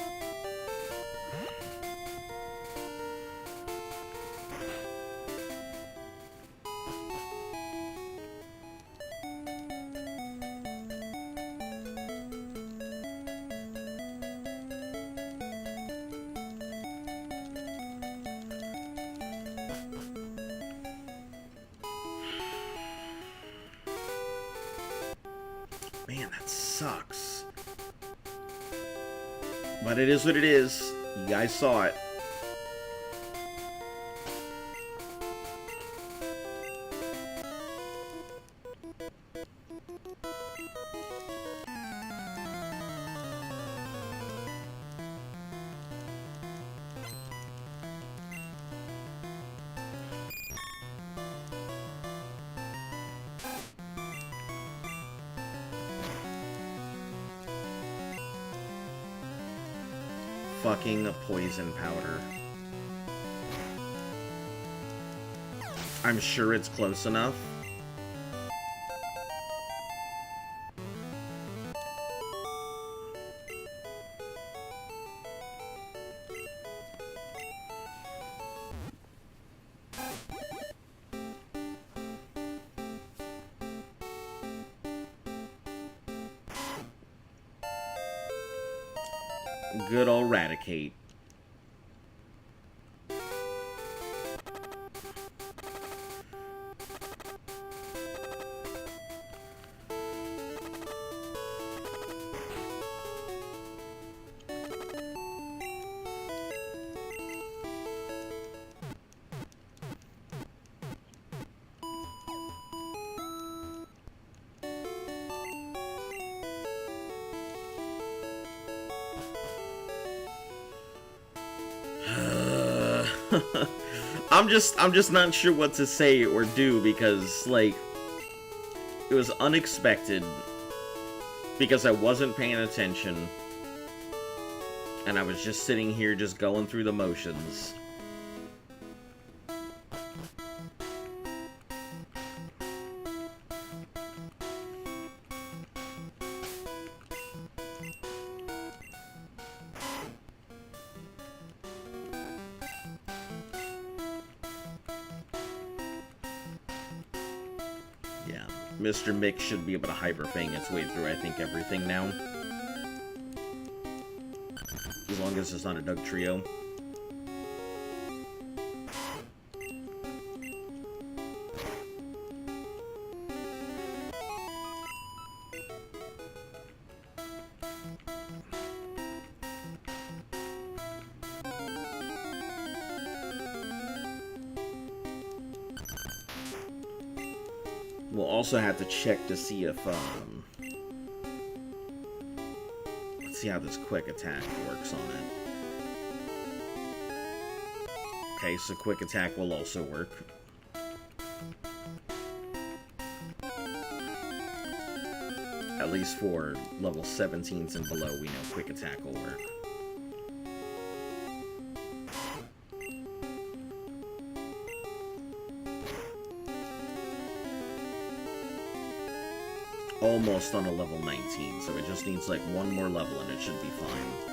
Man, that sucks. But it is what it is. You guys saw it. Fucking poison powder. I'm sure it's close enough. Good old Raticate. I'm just not sure what to say or do because, like, it was unexpected because I wasn't paying attention and I was just sitting here just going through the motions. Mr. Mix should be able to Hyper Fang its way through, I think, everything now. As long as it's not a Doug Trio. We'll also have to check to see if, let's see how this quick attack works on it. Okay, so quick attack will also work. At least for level 17s and below, we know quick attack will work. Almost on a level 19, so it just needs like one more level and it should be fine.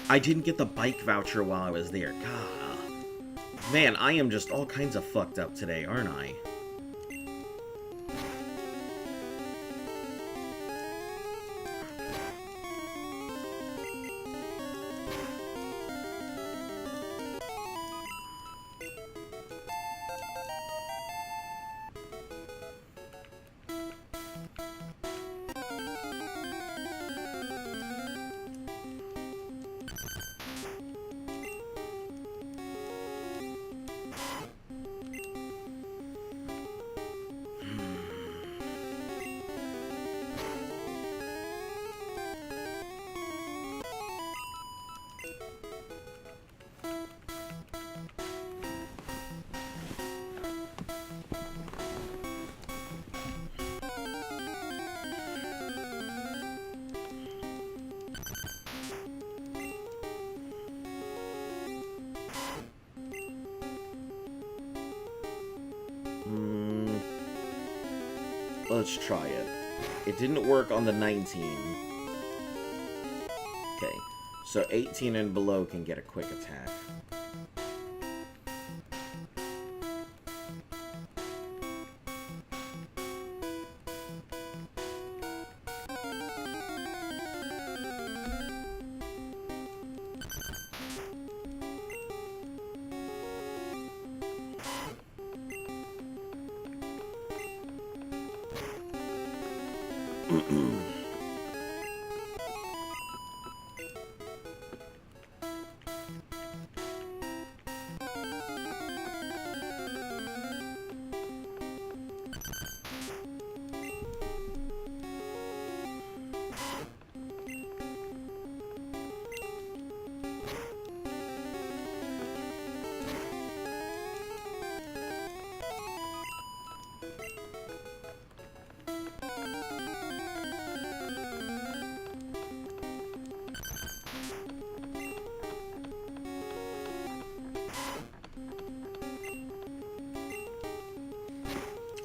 I didn't get the bike voucher while I was there. God. Man, I am just all kinds of fucked up today, aren't I? Let's try it. It didn't work on the 19. Okay, so 18 and below can get a quick attack.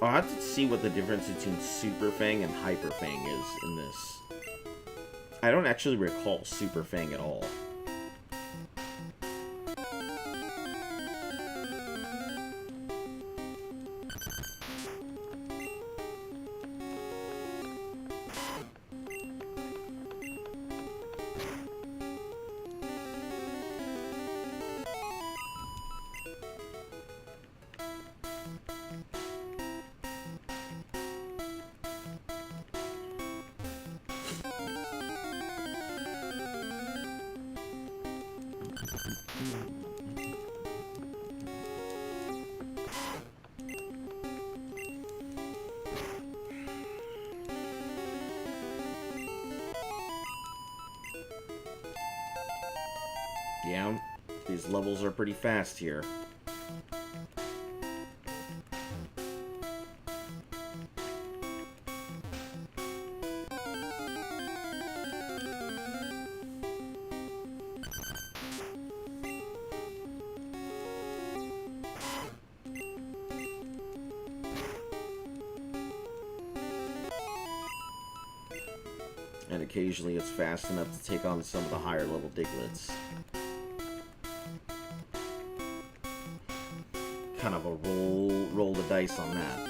I'll have to see what the difference between Super Fang and Hyper Fang is in this. I don't actually recall Super Fang at all. Yeah, these levels are pretty fast here. And occasionally it's fast enough to take on some of the higher level Diglets. Kind of a roll the dice on that.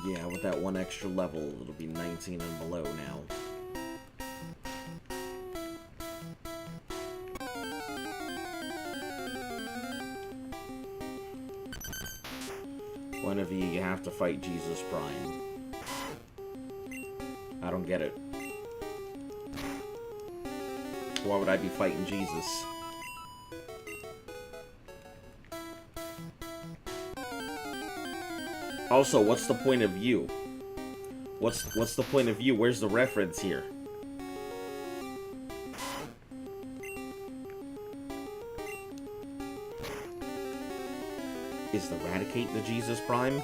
Yeah, with that one extra level, it'll be 19 and below now. One of you have to fight Jesus Prime. I don't get it. Why would I be fighting Jesus? Also, what's the point of you? What's the point of you? Where's the reference here? Is the Eradicate the Jesus Prime?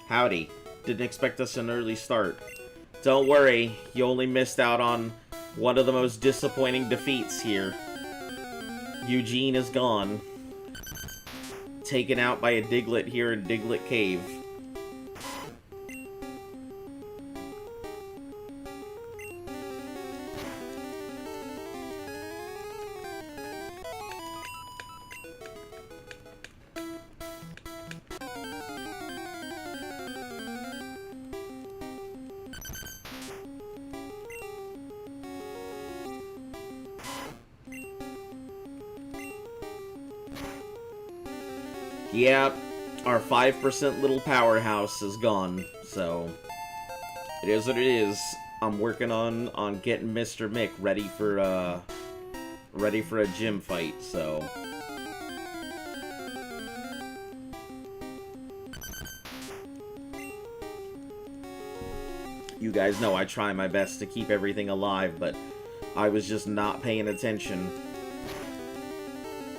Howdy. Didn't expect us an early start. Don't worry, you only missed out on one of the most disappointing defeats here. Eugene is gone. Taken out by a Diglett here in Diglett Cave. Yep, our 5% little powerhouse is gone, so it is what it is. I'm working on getting Mr. Mick ready for a gym fight, so you guys know I try my best to keep everything alive, but I was just not paying attention.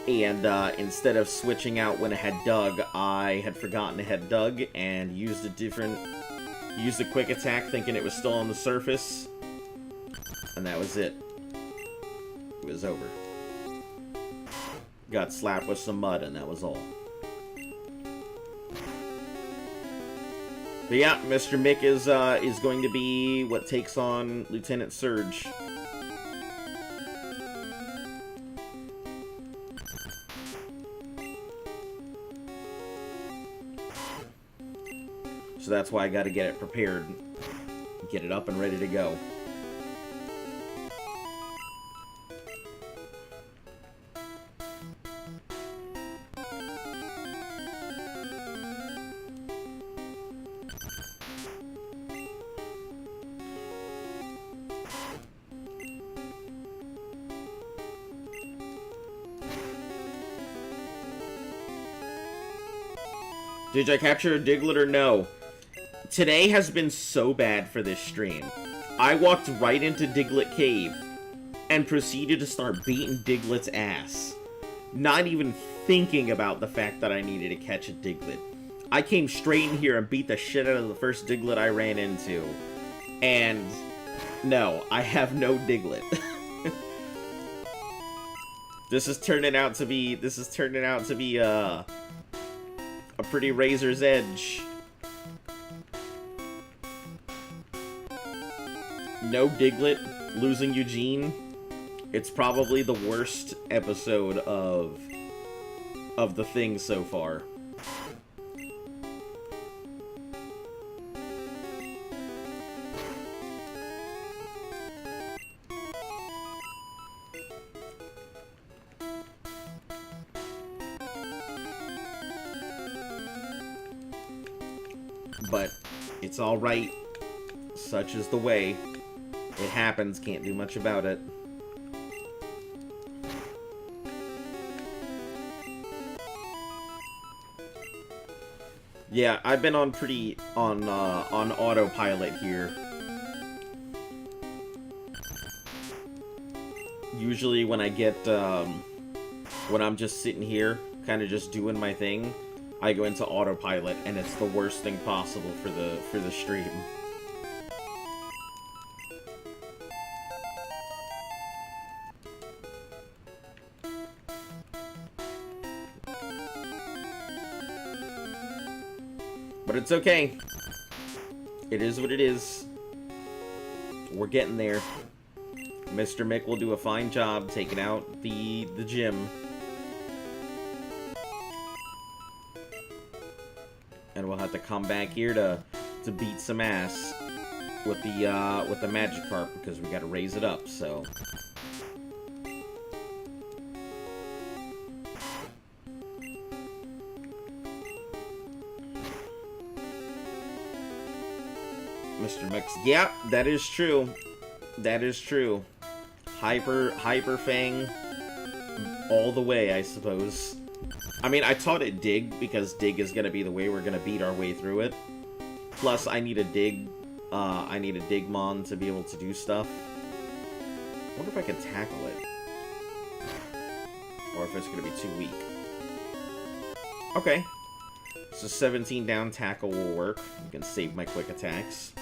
And instead of switching out when it had dug, I had forgotten it had dug and used a quick attack thinking it was still on the surface. And that was it. It was over. Got slapped with some mud and that was all. But yeah, Mr. Mick is going to be what takes on Lieutenant Surge. So that's why I gotta get it prepared. Get it up and ready to go. Did I capture a Diglett or no? Today has been so bad for this stream. I walked right into Diglett Cave and proceeded to start beating Diglett's ass. Not even thinking about the fact that I needed to catch a Diglett. I came straight in here and beat the shit out of the first Diglett I ran into. And no, I have no Diglett. This is turning out to be a pretty razor's edge. No Diglett, losing Eugene. It's probably the worst episode of the thing so far. But it's all right. Such is the way. It happens, can't do much about it. Yeah, I've been on on autopilot here. Usually when I get when I'm just sitting here, kind of just doing my thing, I go into autopilot, and it's the worst thing possible for the stream. But it's okay. It is what it is. We're getting there. Mr. Mick will do a fine job taking out the gym. And we'll have to come back here to beat some ass with the magic carp, because we got to raise it up, so. Mr. Mix. Yeah, that is true. That is true. Hyper Fang all the way, I suppose. I mean, I taught it Dig, because Dig is gonna be the way we're gonna beat our way through it. Plus, I need a Digmon to be able to do stuff. I wonder if I can tackle it. Or if it's gonna be too weak. Okay. So 17 down tackle will work. You can save my quick attacks.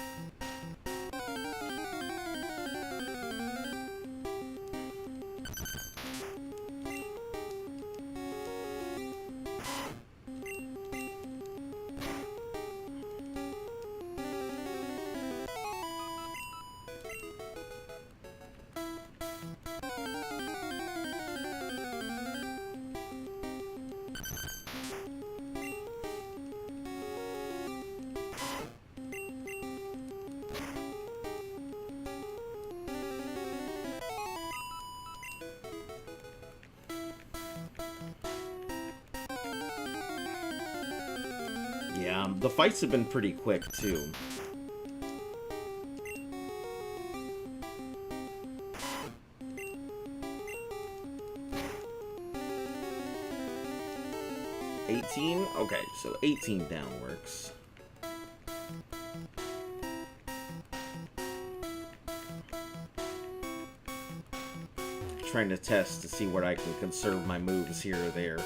Yeah, the fights have been pretty quick, too. Okay, so 18 down works. Trying to test to see where I can conserve my moves here or there.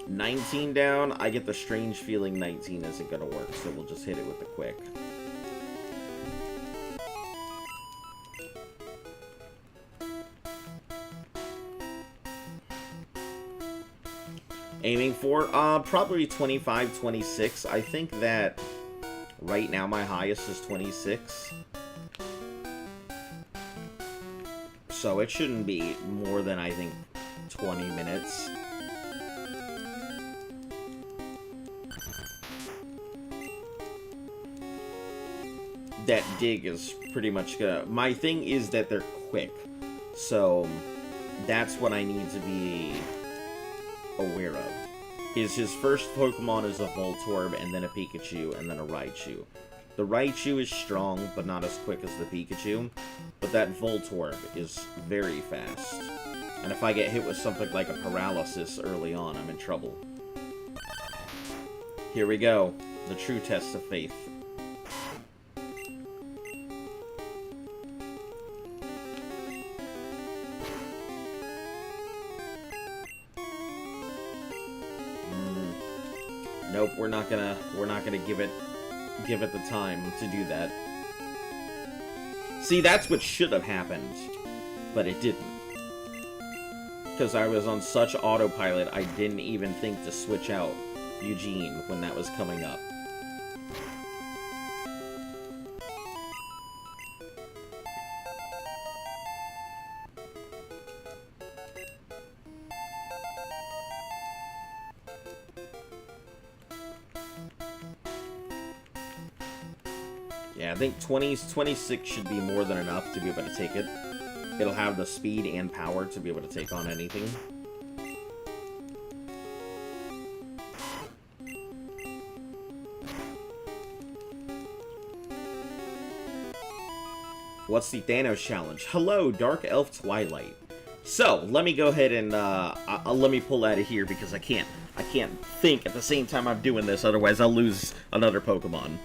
$19 down. I get the strange feeling 19 isn't gonna work, so we'll just hit it with the quick. Aiming for probably 25, 26. I think that right now my highest is 26. So it shouldn't be more than, I think, 20 minutes. That Dig is pretty much gonna... My thing is that they're quick. So that's what I need to be aware of. Is his first Pokemon is a Voltorb, and then a Pikachu, and then a Raichu. The Raichu is strong, but not as quick as the Pikachu. But that Voltorb is very fast. And if I get hit with something like a Paralysis early on, I'm in trouble. Here we go. The true test of faith. Nope, we're not gonna give it the time to do that. See, that's what should have happened, but it didn't. Because I was on such autopilot, I didn't even think to switch out Eugene when that was coming up. Yeah, I think 26 should be more than enough to be able to take it. It'll have the speed and power to be able to take on anything. What's the Thanos challenge? Hello, Dark Elf Twilight. So, let me go ahead and, let me pull out of here because I can't think at the same time I'm doing this, otherwise I'll lose another Pokemon.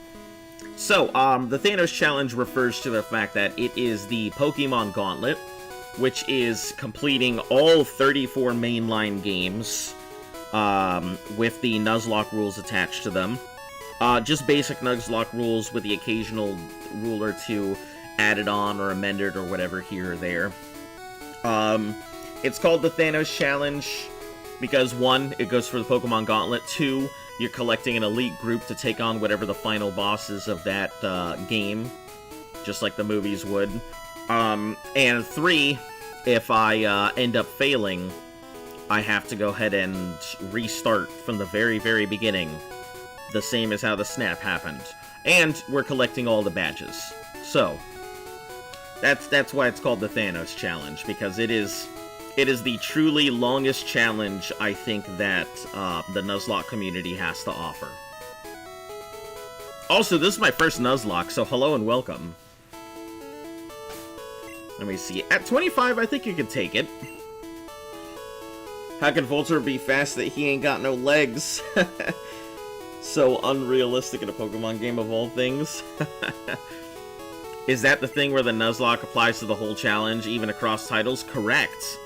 So, the Thanos challenge refers to the fact that it is the Pokemon Gauntlet, which is completing all 34 mainline games, with the Nuzlocke rules attached to them. Just basic Nuzlocke rules with the occasional rule or two added on or amended or whatever here or there. It's called the Thanos Challenge because 1, it goes for the Pokemon Gauntlet, 2, you're collecting an elite group to take on whatever the final boss is of that game, just like the movies would. And 3, if I end up failing, I have to go ahead and restart from the very, very beginning, the same as how the snap happened. And we're collecting all the badges. So, that's why it's called the Thanos Challenge, because it is the truly longest challenge I think that the Nuzlocke community has to offer. Also, this is my first Nuzlocke, so hello and welcome. Let me see. At 25, I think you can take it. How can Voltorb be fast that he ain't got no legs? So unrealistic in a Pokemon game of all things. Is that the thing where the Nuzlocke applies to the whole challenge, even across titles? Correct.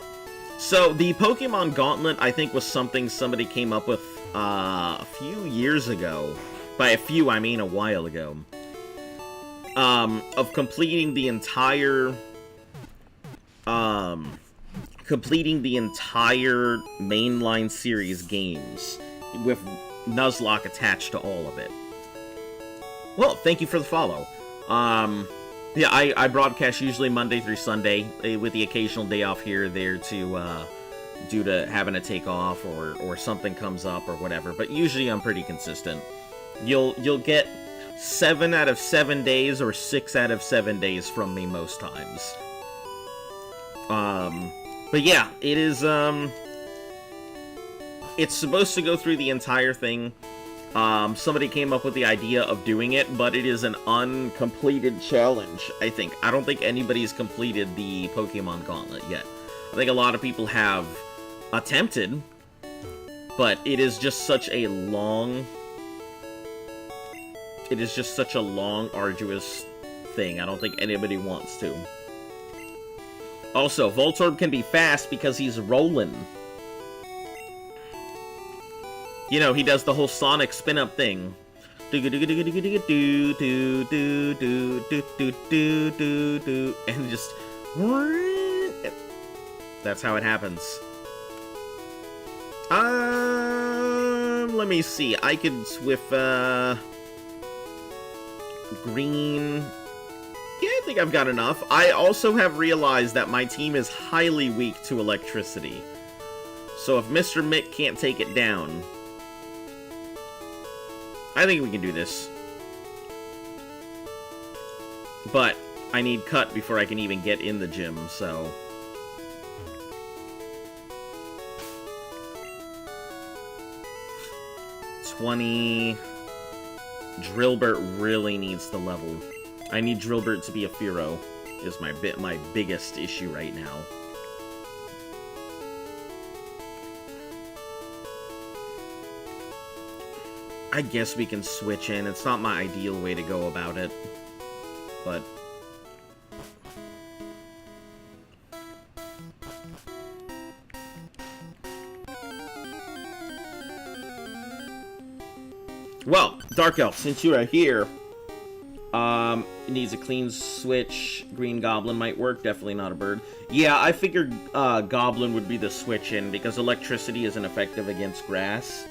So, the Pokemon Gauntlet, I think, was something somebody came up with a few years ago. By a few, I mean a while ago. Of completing the entire... completing the entire mainline series games with Nuzlocke attached to all of it. Well, thank you for the follow. Yeah, I broadcast usually Monday through Sunday, with the occasional day off here or there to, due to having to take off or something comes up or whatever, but usually I'm pretty consistent. You'll get 7 out of 7 days or 6 out of 7 days from me most times. But yeah, it is, it's supposed to go through the entire thing. Somebody came up with the idea of doing it, but it is an uncompleted challenge, I think. I don't think anybody's completed the Pokemon Gauntlet yet. I think a lot of people have attempted, but it is just such a long... It is just such a long, arduous thing. I don't think anybody wants to. Also, Voltorb can be fast because he's rolling. You know, he does the whole Sonic spin-up thing. And just... That's how it happens. Let me see. I could with, green... Yeah, I think I've got enough. I also have realized that my team is highly weak to electricity. So if Mr. Mick can't take it down... I think we can do this. But I need cut before I can even get in the gym, so... $20... Drillburt really needs to level. I need Drillburt to be a Fearow, is my biggest issue right now. I guess we can switch in. It's not my ideal way to go about it, but... Well, Dark Elf, since you are here, it needs a clean switch. Green Goblin might work, definitely not a bird. Yeah, I figured Goblin would be the switch in, because electricity isn't effective against grass.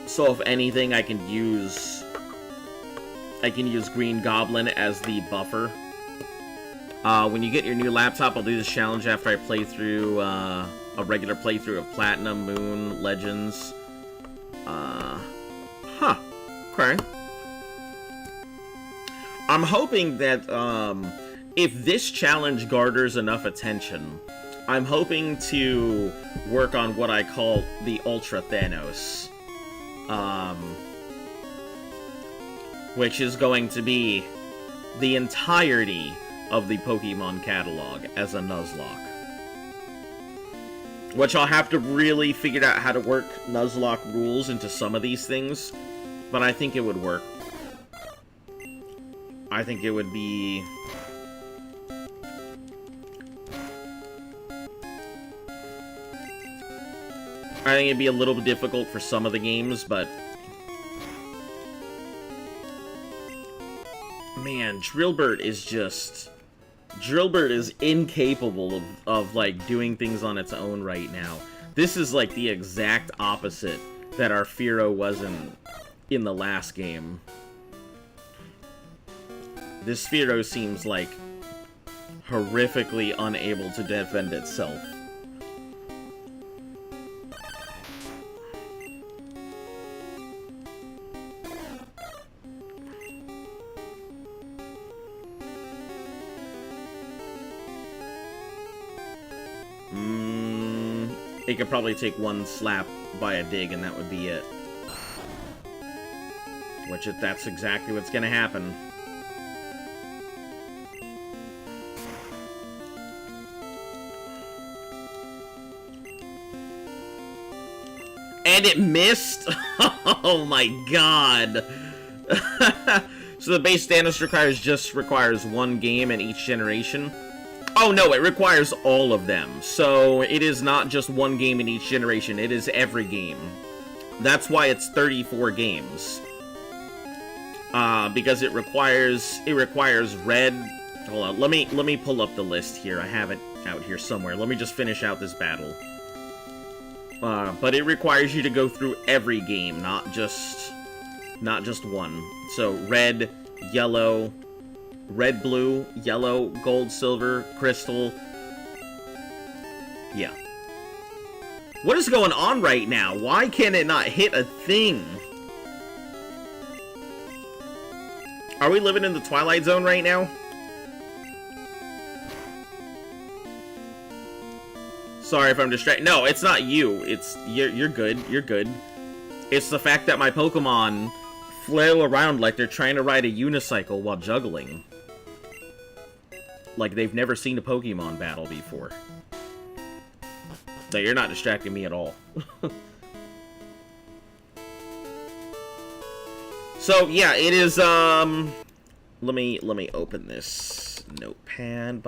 So if anything, I can use Green Goblin as the buffer. When you get your new laptop, I'll do this challenge after I play through, a regular playthrough of Platinum, Moon, Legends. Okay. I'm hoping that, if this challenge garners enough attention, I'm hoping to work on what I call the Ultra Thanos. Which is going to be the entirety of the Pokemon catalog as a Nuzlocke. Which I'll have to really figure out how to work Nuzlocke rules into some of these things, but I think it would work. I think it would be... I think it'd be a little bit difficult for some of the games, but... Man, Drillburt is just... Drillburt is incapable of, like, doing things on its own right now. This is, like, the exact opposite that our Fearow was in the last game. This Fearow seems, like, horrifically unable to defend itself. It could probably take one slap by a dig, and that would be it. Which, that's exactly what's gonna happen. And it missed? Oh my god! So the base Thanos requires one game in each generation? Oh no, it requires all of them. So it is not just one game in each generation, it is every game. That's why it's 34 games. Because it requires red. Hold on, let me pull up the list here. I have it out here somewhere. Let me just finish out this battle. But it requires you to go through every game, not just one. So red, yellow, red, blue, yellow, gold, silver, crystal. Yeah. What is going on right now? Why can it not hit a thing? Are we living in the Twilight Zone right now? Sorry if I'm distracted. No, it's not you. You're good. You're good. It's the fact that my Pokemon flail around like they're trying to ride a unicycle while juggling. Like they've never seen a Pokemon battle before. No, you're not distracting me at all. So, yeah, it is, let me open this notepad.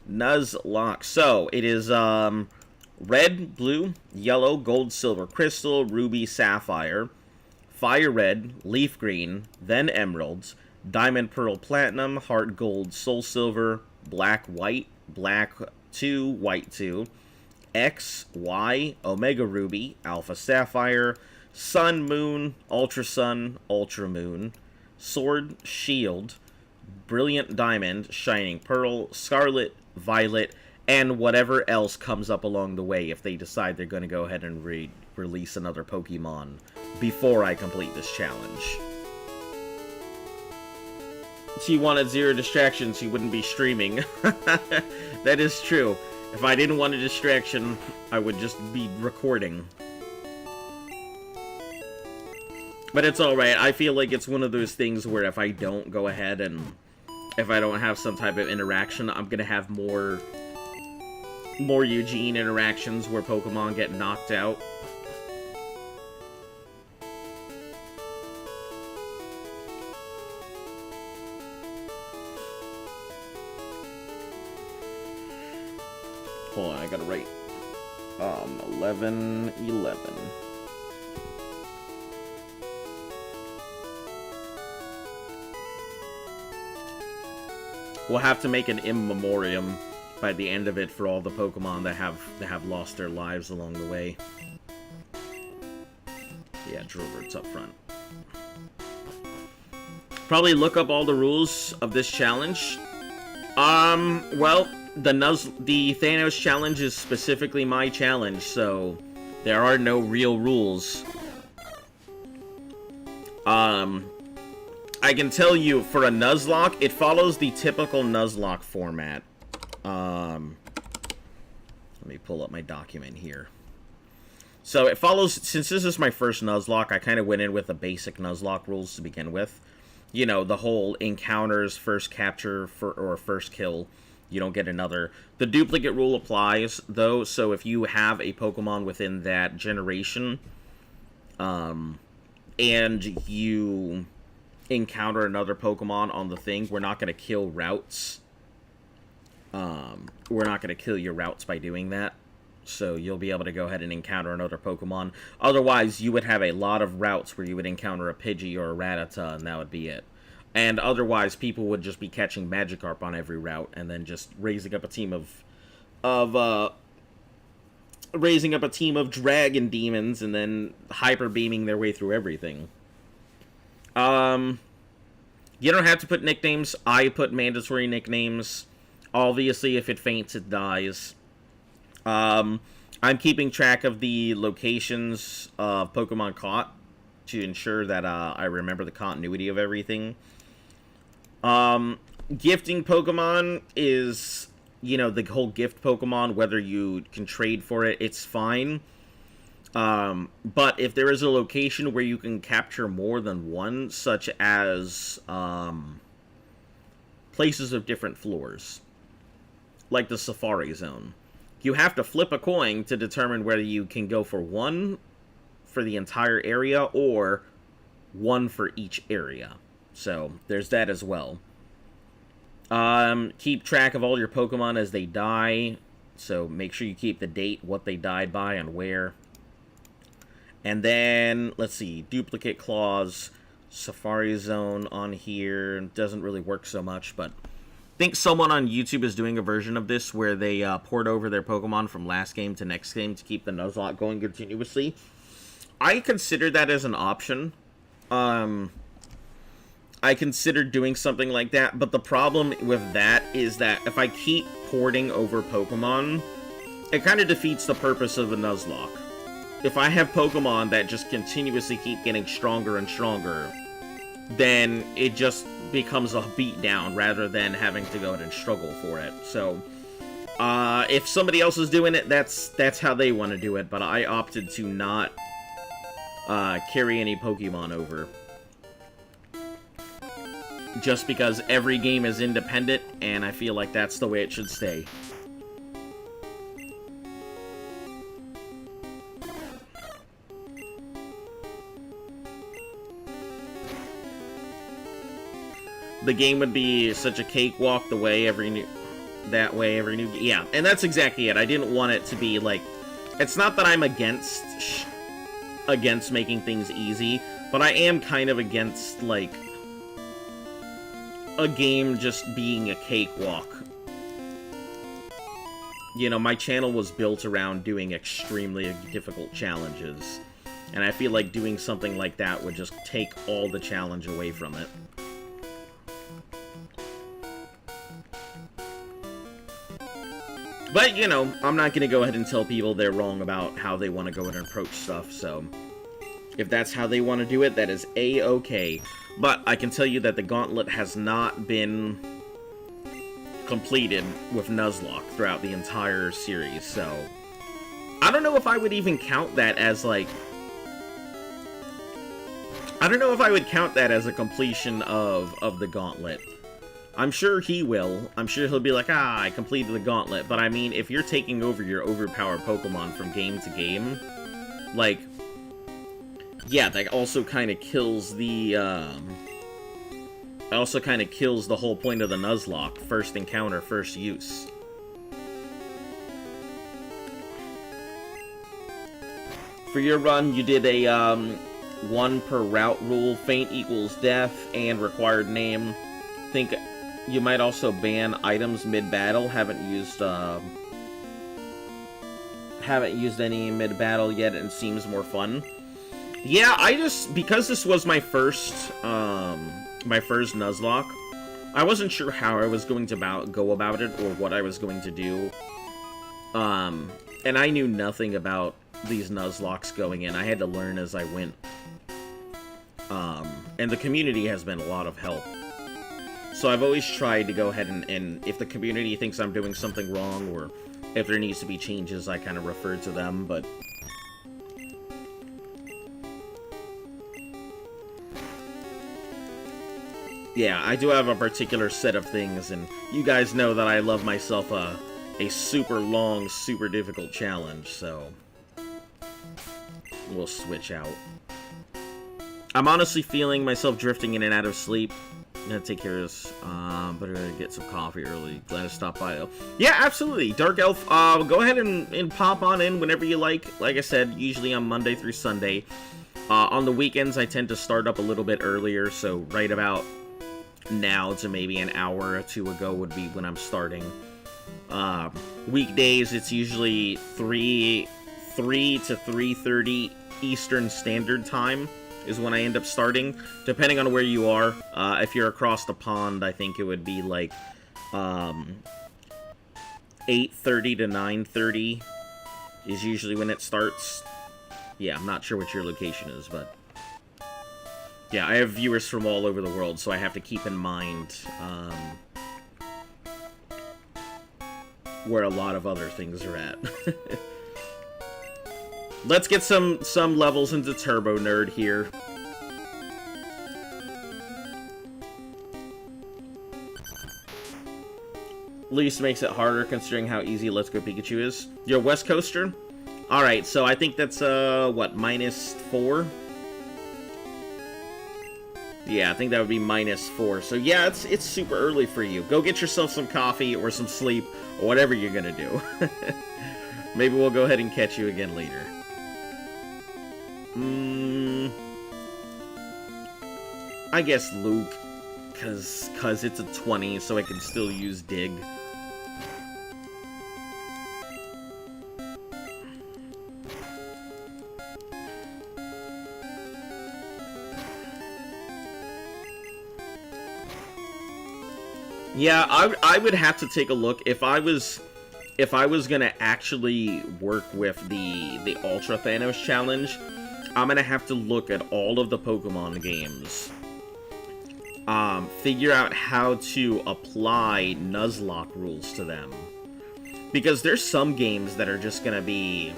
Nuzlocke. So, it is, red, blue, yellow, gold, silver, crystal, ruby, sapphire, fire red, leaf green, then emeralds, diamond, pearl, platinum, heart gold, soul silver, black, white, black 2, white 2, X, Y, omega ruby, alpha sapphire, sun, moon, ultra sun, ultra moon, sword, shield, brilliant diamond, shining pearl, scarlet, violet, and whatever else comes up along the way if they decide they're going to go ahead and release another Pokemon before I complete this challenge. She wanted 0 distractions, she wouldn't be streaming. That is true. If I didn't want a distraction, I would just be recording. But it's alright. I feel like it's one of those things where if I don't go ahead and if I don't have some type of interaction, I'm gonna have more Eugene interactions where Pokemon get knocked out. Hold on, I gotta write 11. We'll have to make an in memoriam by the end of it for all the Pokemon that have lost their lives along the way. Yeah, Drillbert's up front. Probably look up all the rules of this challenge. Well, the Thanos challenge is specifically my challenge, so there are no real rules. I can tell you, for a Nuzlocke, it follows the typical Nuzlocke format. Let me pull up my document here. So it follows, since this is my first Nuzlocke, I kind of went in with the basic Nuzlocke rules to begin with. you know, the whole encounters, first capture, or first kill, you don't get another. The duplicate rule applies, though, so if you have a Pokemon within that generation, and you encounter another Pokemon on the thing, we're not going to kill routes. We're not going to kill your routes by doing that. So you'll be able to go ahead and encounter another Pokemon. Otherwise, you would have a lot of routes where you would encounter a Pidgey or a Rattata, and that would be it. And otherwise, people would just be catching Magikarp on every route, and then just raising up a team of dragon demons, and then hyper beaming their way through everything. You don't have to put nicknames. I put mandatory nicknames. Obviously, if it faints, it dies. I'm keeping track of the locations of Pokemon caught to ensure that I remember the continuity of everything. Gifting Pokemon is, you know, the whole gift Pokemon, whether you can trade for it, it's fine. But if there is a location where you can capture more than one, such as places of different floors, like the Safari Zone, you have to flip a coin to determine whether you can go for one for the entire area or one for each area. So there's that as well. Keep track of all your Pokemon as they die. So make sure you keep the date, what they died by, and where. And then, let's see, duplicate claws, Safari Zone on here. Doesn't really work so much, but I think someone on YouTube is doing a version of this where they port over their Pokemon from last game to next game to keep the Nuzlocke going continuously. I consider that as an option. I considered doing something like that, but the problem with that is that if I keep porting over Pokemon, it kind of defeats the purpose of a Nuzlocke. If I have Pokemon that just continuously keep getting stronger and stronger, then it just becomes a beatdown rather than having to go out and struggle for it. So, if somebody else is doing it, that's how they want to do it, but I opted to not carry any Pokemon over. Just because every game is independent, and I feel like that's the way it should stay. The game would be such a cakewalk that way every new yeah, and that's exactly it. I didn't want it to be like, it's not that I'm against making things easy, but I am kind of against like a game just being a cakewalk. You know, my channel was built around doing extremely difficult challenges, and I feel like doing something like that would just take all the challenge away from it. But, you know, I'm not going to go ahead and tell people they're wrong about how they want to go ahead and approach stuff, so if that's how they want to do it, that is A-okay. But I can tell you that the Gauntlet has not been completed with Nuzlocke throughout the entire series, so I don't know if I would even count that as, like, I don't know if I would count that as a completion of the Gauntlet. I'm sure he will. I'm sure he'll be like, I completed the Gauntlet. But I mean, if you're taking over your overpowered Pokemon from game to game, like, yeah, that also kind of kills the, whole point of the Nuzlocke. First encounter, first use. For your run, you did a, 1 per route rule, faint equals death, and required name. Think you might also ban items mid-battle. Haven't used any mid-battle yet, and it seems more fun. Yeah, because this was my first Nuzlocke, I wasn't sure how I was going to go about it, or what I was going to do. And I knew nothing about these Nuzlocks going in. I had to learn as I went. And the community has been a lot of help. So I've always tried to go ahead and if the community thinks I'm doing something wrong, or if there needs to be changes, I kind of refer to them, but Yeah, I do have a particular set of things, and you guys know that I love myself a super long, super difficult challenge, so we'll switch out. I'm honestly feeling myself drifting in and out of sleep. I'm gonna take care of this. Better get some coffee early. Glad to stop by, though. Yeah, absolutely. Dark Elf, go ahead and pop on in whenever you like. Like I said, usually on Monday through Sunday. On the weekends, I tend to start up a little bit earlier, so right about now to maybe an hour or two ago would be when I'm starting. Weekdays, it's usually 3 to 3:30 Eastern Standard Time is when I end up starting, depending on where you are. If you're across the pond, I think it would be like 8:30 to 9:30 is usually when it starts. Yeah, I'm not sure what your location is, but yeah, I have viewers from all over the world, so I have to keep in mind where a lot of other things are at. Let's get some levels into Turbo Nerd here. Least makes it harder considering how easy Let's Go Pikachu is. You're a West Coaster? Alright, so I think that's, what, -4? Yeah, I think that would be -4. So yeah, it's super early for you. Go get yourself some coffee or some sleep or whatever you're gonna do. Maybe we'll go ahead and catch you again later. I guess Luke, cause it's a 20, so I can still use Dig. Yeah, I would have to take a look if I was gonna actually work with the Ultra Thanos challenge. I'm gonna have to look at all of the Pokemon games, figure out how to apply Nuzlocke rules to them, because there's some games that are just gonna be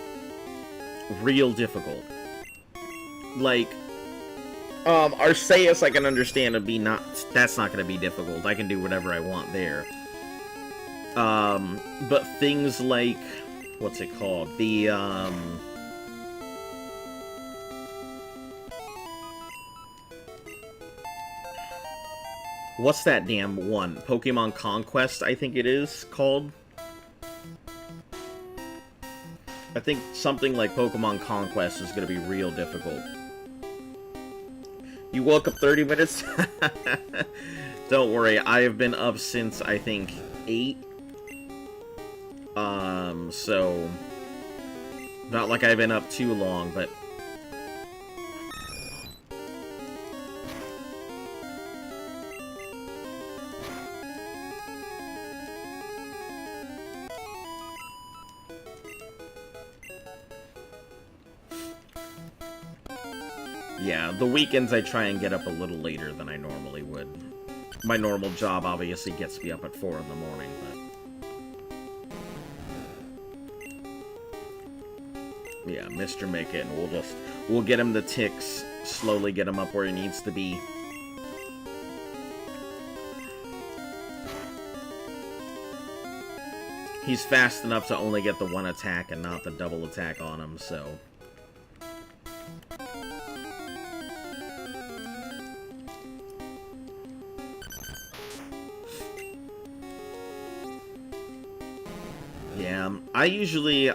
real difficult. Like Arceus, I can understand it'd be that's not gonna be difficult. I can do whatever I want there. But things like, what's it called? The, what's that damn one? Pokemon Conquest, I think it is called. I think something like Pokemon Conquest is gonna be real difficult. You woke up 30 minutes? Don't worry, I have been up since, I think, 8. So not like I've been up too long, but yeah, the weekends I try and get up a little later than I normally would. My normal job obviously gets me up at 4 in the morning, but yeah, Mr. Make It, and we'll get him the ticks, slowly get him up where he needs to be. He's fast enough to only get the 1 attack and not the double attack on him, so yeah, I usually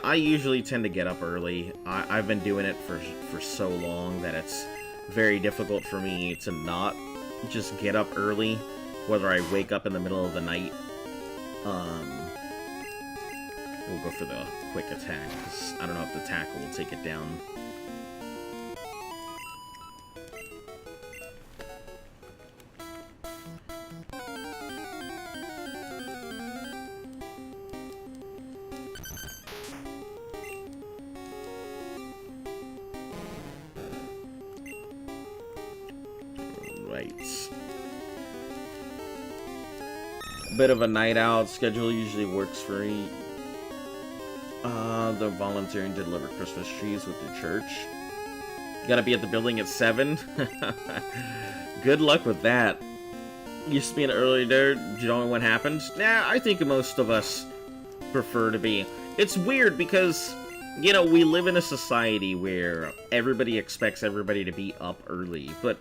tend to get up early. I've been doing it for so long that it's very difficult for me to not just get up early, whether I wake up in the middle of the night. We'll go for the quick attack, because I don't know if the tackle will take it down. Bit of a night out schedule usually works for me. The volunteering to deliver Christmas trees with the church. Gotta be at the building at 7. Good luck with that. used to be an early bird. Do you know what happens? Nah, I think most of us prefer to be. It's weird because, you know, we live in a society where everybody expects everybody to be up early, but,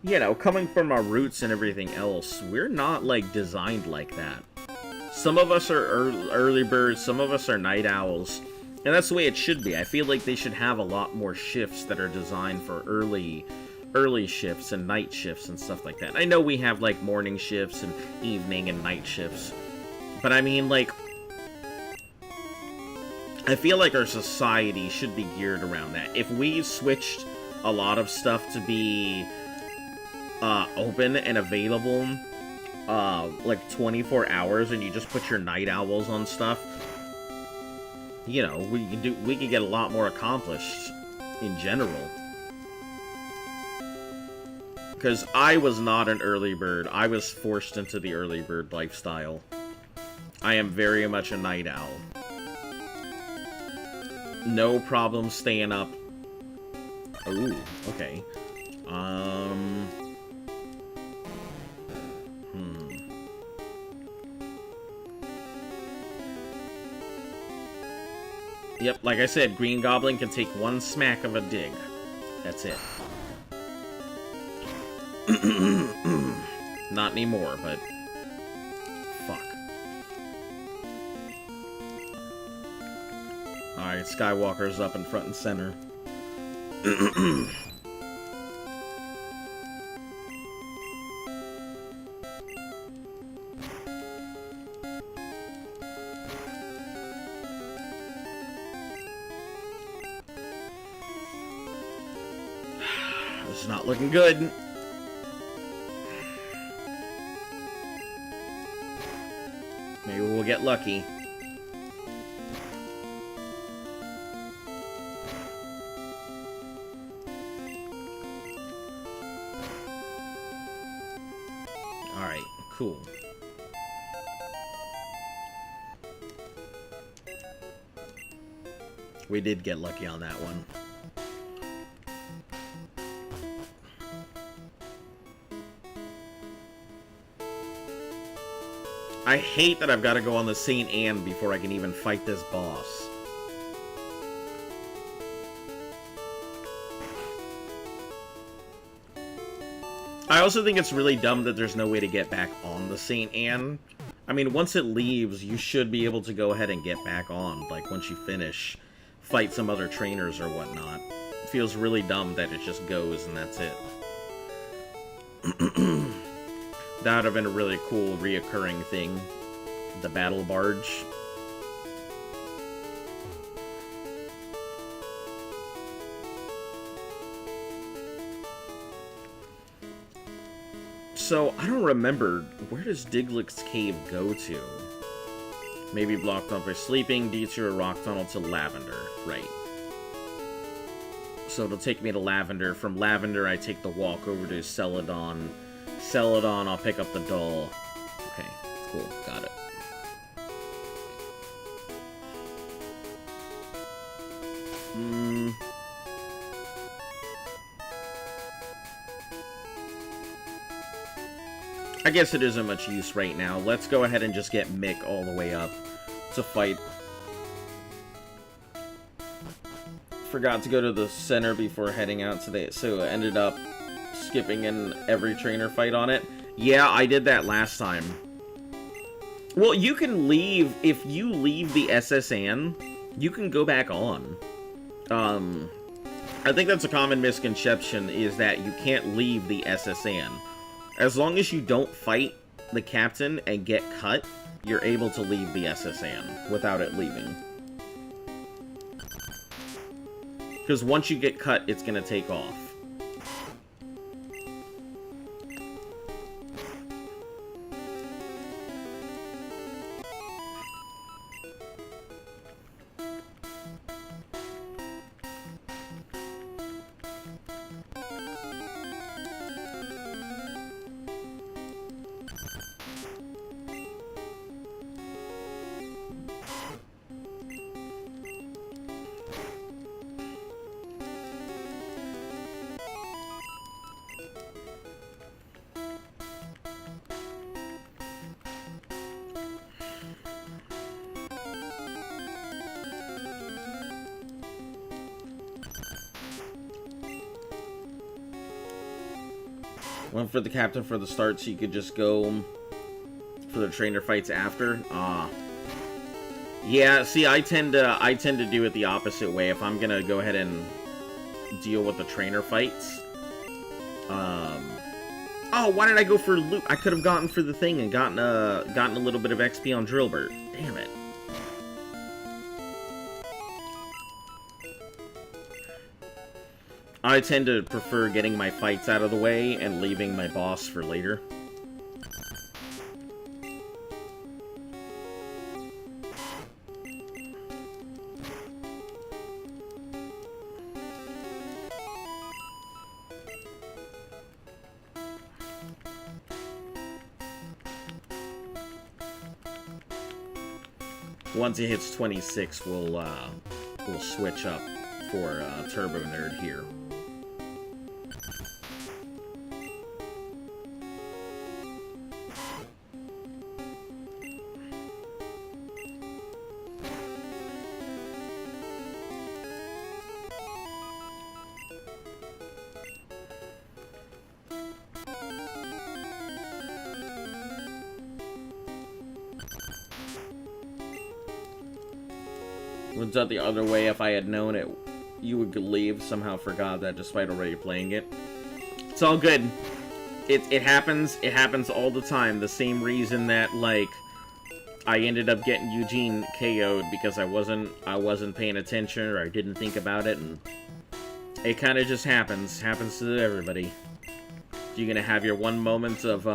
you know, coming from our roots and everything else, we're not, like, designed like that. Some of us are early birds, some of us are night owls, and that's the way it should be. I feel like they should have a lot more shifts that are designed for early shifts and night shifts and stuff like that. I know we have, like, morning shifts and evening and night shifts, but I mean, like, I feel like our society should be geared around that. If we switched a lot of stuff to be open and available, like 24 hours, and you just put your night owls on stuff, you know, we could get a lot more accomplished in general. Because I was not an early bird. I was forced into the early bird lifestyle. I am very much a night owl. No problem staying up. Ooh, okay. Yep, like I said, Green Goblin can take one smack of a dig. That's it. Not anymore, but... fuck. Alright, Skywalker's up in front and center. This is not looking good. Maybe we'll get lucky. Alright, cool. We did get lucky on that one. I hate that I've got to go on the St. Anne before I can even fight this boss. I also think it's really dumb that there's no way to get back on the St. Anne. I mean, once it leaves, you should be able to go ahead and get back on. Like, once you finish, fight some other trainers or whatnot. It feels really dumb that it just goes and that's it. That would have been a really cool reoccurring thing. The battle barge. So, I don't remember. Where does Diglett's Cave go to? Maybe blocked off by sleeping, detour rock tunnel to Lavender. Right. So it'll take me to Lavender. From Lavender, I take the walk over to Celadon. Celadon, I'll pick up the doll. Okay, cool, got it. I guess it isn't much use right now. Let's go ahead and just get Mick all the way up to fight. Forgot to go to the center before heading out today, so I ended up skipping in every trainer fight on it. Yeah, I did that last time. Well, you can leave, if you leave the SSN, you can go back on. I think that's a common misconception, is that you can't leave the SSN. As long as you don't fight the captain and get cut, you're able to leave the SSN without it leaving. Because once you get cut, it's going to take off. Went for the captain for the start so you could just go for the trainer fights after. Yeah, see, I tend to do it the opposite way. If I'm gonna go ahead and deal with the trainer fights. Oh, why did I go for loot? I could have gotten for the thing and gotten a little bit of XP on Drillbert. Damn it. I tend to prefer getting my fights out of the way and leaving my boss for later. Once it hits 26, we'll switch up for Turbo Nerd here. Would done the other way if I had known it. You would leave. Somehow forgot that despite already playing it. It's all good. It happens. It happens all the time. The same reason that, like, I ended up getting Eugene KO'd because I wasn't paying attention or I didn't think about it, and it kind of just happens. Happens to everybody. You're gonna have your one moment of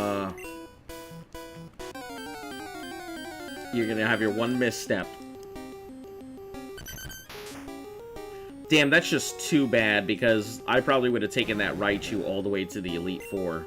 you're gonna have your one misstep. Damn, that's just too bad, because I probably would have taken that Raichu all the way to the Elite Four.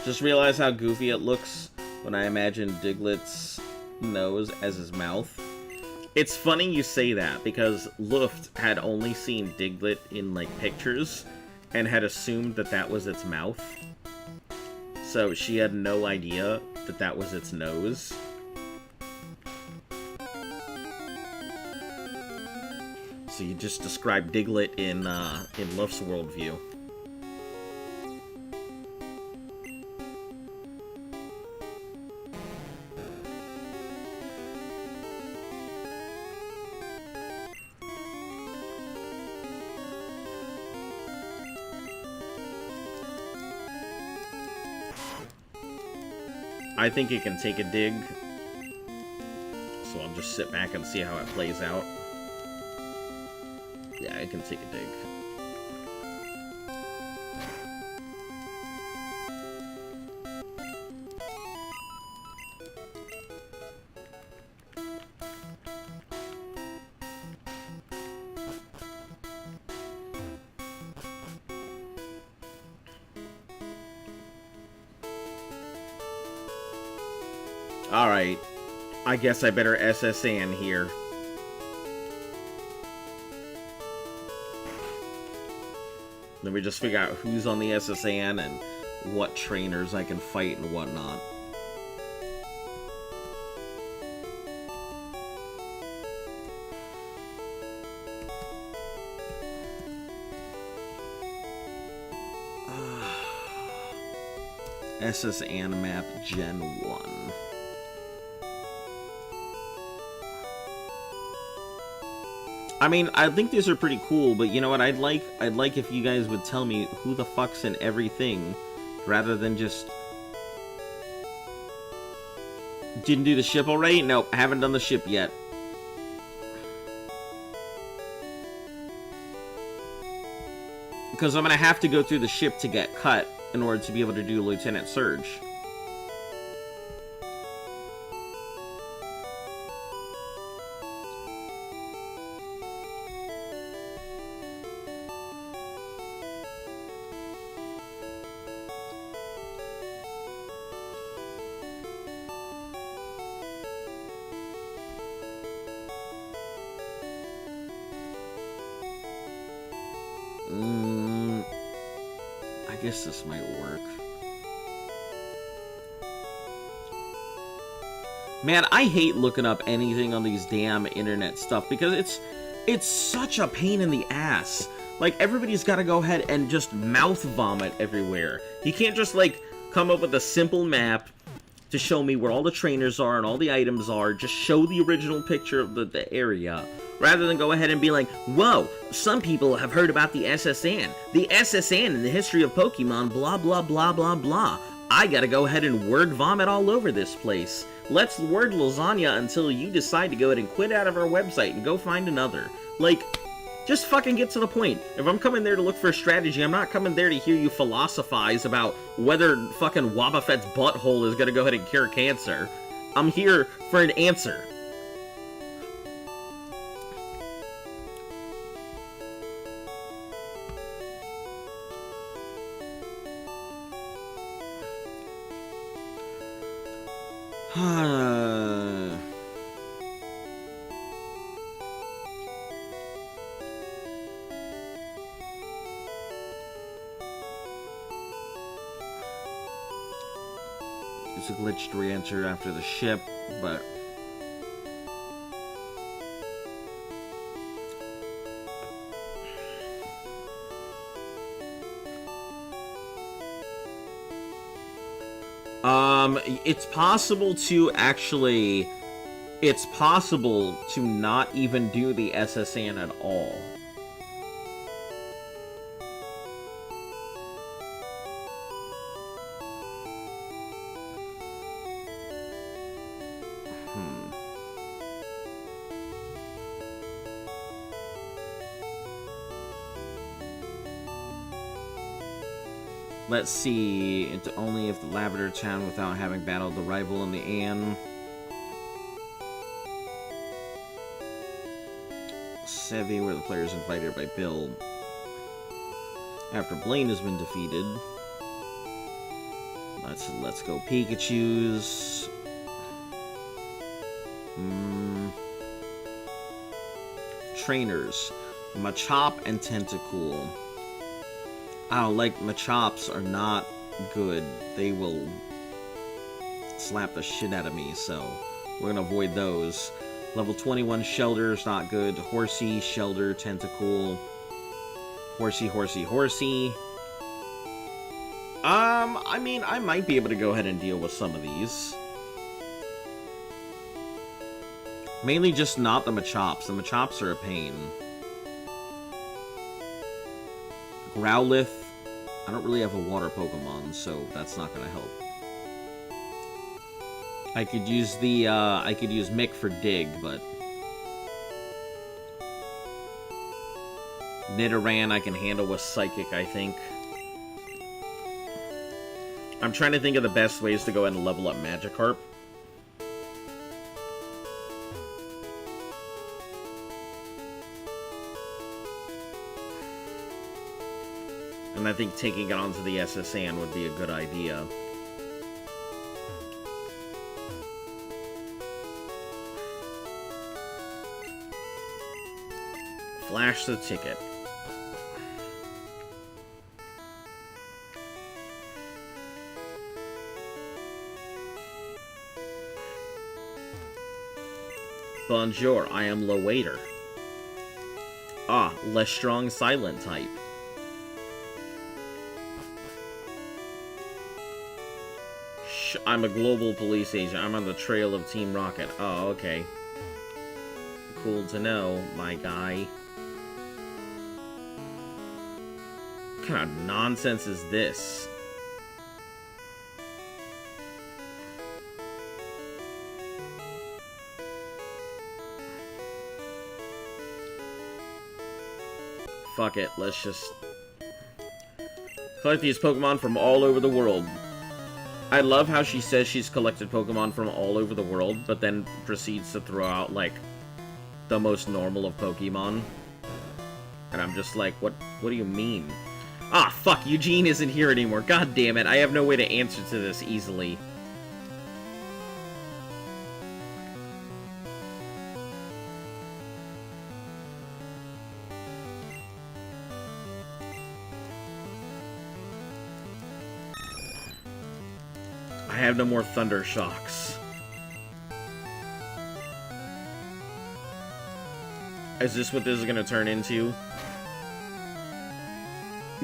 Just realize how goofy it looks when I imagine Diglett's nose as his mouth. It's funny you say that, because Luft had only seen Diglett in, like, pictures, and had assumed that that was its mouth. So she had no idea that that was its nose. So you just described Diglett in Luft's worldview. I think it can take a dig, so I'll just sit back and see how it plays out. Yeah, it can take a dig. Alright, I guess I better SSN here. Let me just figure out who's on the SSN and what trainers I can fight and whatnot. SSN map Gen 1. I mean, I think these are pretty cool, but you know what? I'd like if you guys would tell me who the fuck's in everything, rather than just Didn't do the ship already? Nope, I haven't done the ship yet. Because I'm going to have to go through the ship to get cut in order to be able to do Lieutenant Surge. I guess this might work. Man, I hate looking up anything on these damn internet stuff because it's such a pain in the ass. Like, everybody's got to go ahead and just mouth vomit everywhere. You can't just, like, come up with a simple map to show me where all the trainers are and all the items are. Just show the original picture of the area. Rather than go ahead and be like, whoa, some people have heard about the SSN. The SSN in the history of Pokemon, blah, blah, blah, blah, blah. I gotta go ahead and word vomit all over this place. Let's word lasagna until you decide to go ahead and quit out of our website and go find another. Like, just fucking get to the point. If I'm coming there to look for a strategy, I'm not coming there to hear you philosophize about whether fucking Wobbuffet's butthole is gonna go ahead and cure cancer. I'm here for an answer. It's a glitched re-enter after the ship, but it's possible to actually, it's possible to not even do the SSN at all. Let's see, it's only if the Lavender Town without having battled the rival in the Anne. Sevi, where the player is invited by Bill. After Blaine has been defeated. Let's go Pikachu's. Trainers. Machop and Tentacool. Oh, like, Machops are not good. They will slap the shit out of me, so we're gonna avoid those. Level 21 Shelter is not good. Horsey, Shelter, Tentacool. Horsey, Horsey, Horsey. I mean, I might be able to go ahead and deal with some of these. Mainly just not the Machops. The Machops are a pain. Growlithe. I don't really have a water Pokemon, so that's not gonna help. I could use the, I could use Mick for Dig, but Nidoran I can handle with Psychic, I think. I'm trying to think of the best ways to go ahead and level up Magikarp. And I think taking it onto the SSN would be a good idea. Flash the ticket. Bonjour, I am Lowaiter. Ah, less strong silent type. I'm a global police agent. I'm on the trail of Team Rocket. Oh, okay. Cool to know, my guy. What kind of nonsense is this? fuck it. Let's just collect these Pokemon from all over the world. I love how she says she's collected Pokemon from all over the world, but then proceeds to throw out, like, the most normal of Pokemon. And I'm just like, what do you mean? Ah, fuck, Eugene isn't here anymore. God damn it, I have no way to answer to this easily. I have no more Thunder Shocks. Is this what this is gonna turn into?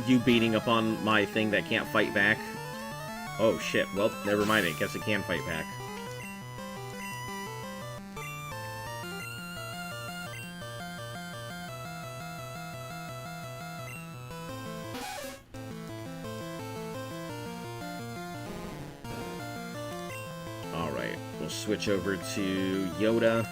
You beating up on my thing that can't fight back? Oh shit, well, never mind, I guess it can fight back. Alright, we'll switch over to Yoda.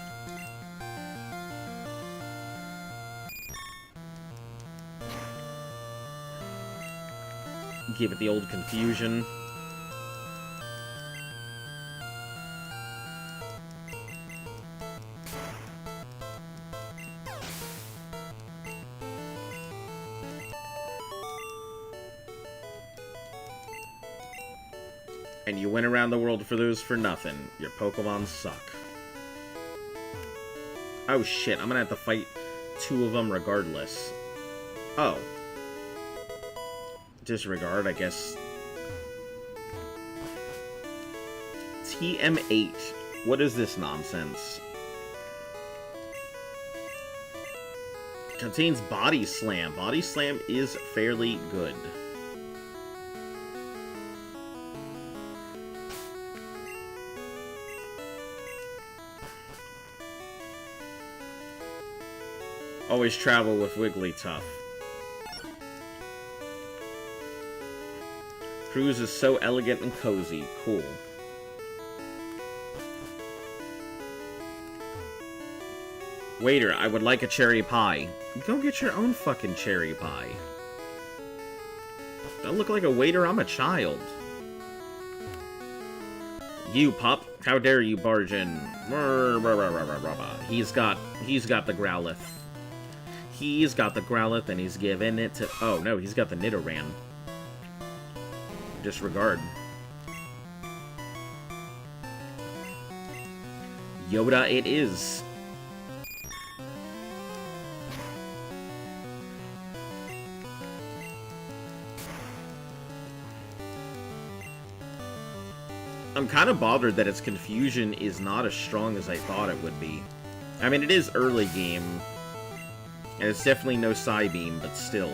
Give it the old confusion. And you went around the world for those for nothing. Your Pokemon suck. Oh shit, I'm gonna have to fight 2 of them regardless. Oh. Disregard, I guess. TM8. What is this nonsense? Contains Body Slam. Body Slam is fairly good. Always travel with Wigglytuff. Cruise is so elegant and cozy. Cool. Waiter, I would like a cherry pie. Go get your own fucking cherry pie. Don't look like a waiter, I'm a child. You, pup. How dare you barge in. He's got the Growlithe. He's got the Growlithe and he's giving it to... Oh, no, he's got the Nidoran. Disregard. Yoda it is. I'm kind of bothered that its confusion is not as strong as I thought it would be. I mean, it is early game, and it's definitely no Psybeam, but still.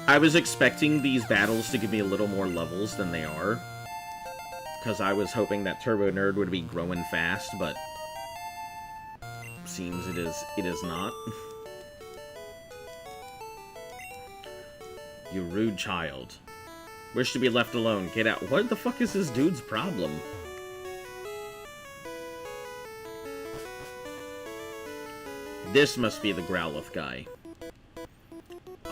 I was expecting these battles to give me a little more levels than they are, because I was hoping that Turbo Nerd would be growing fast, but seems it is not. You rude child. Wish to be left alone. Get out. What the fuck is this dude's problem? This must be the Growlithe guy.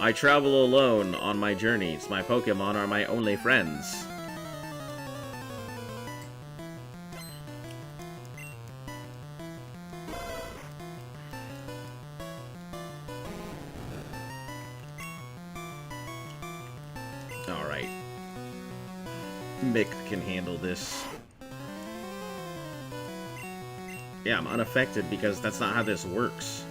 I travel alone on my journeys. My Pokemon are my only friends. Alright. Mick can handle this. Yeah, I'm unaffected because that's not how this works.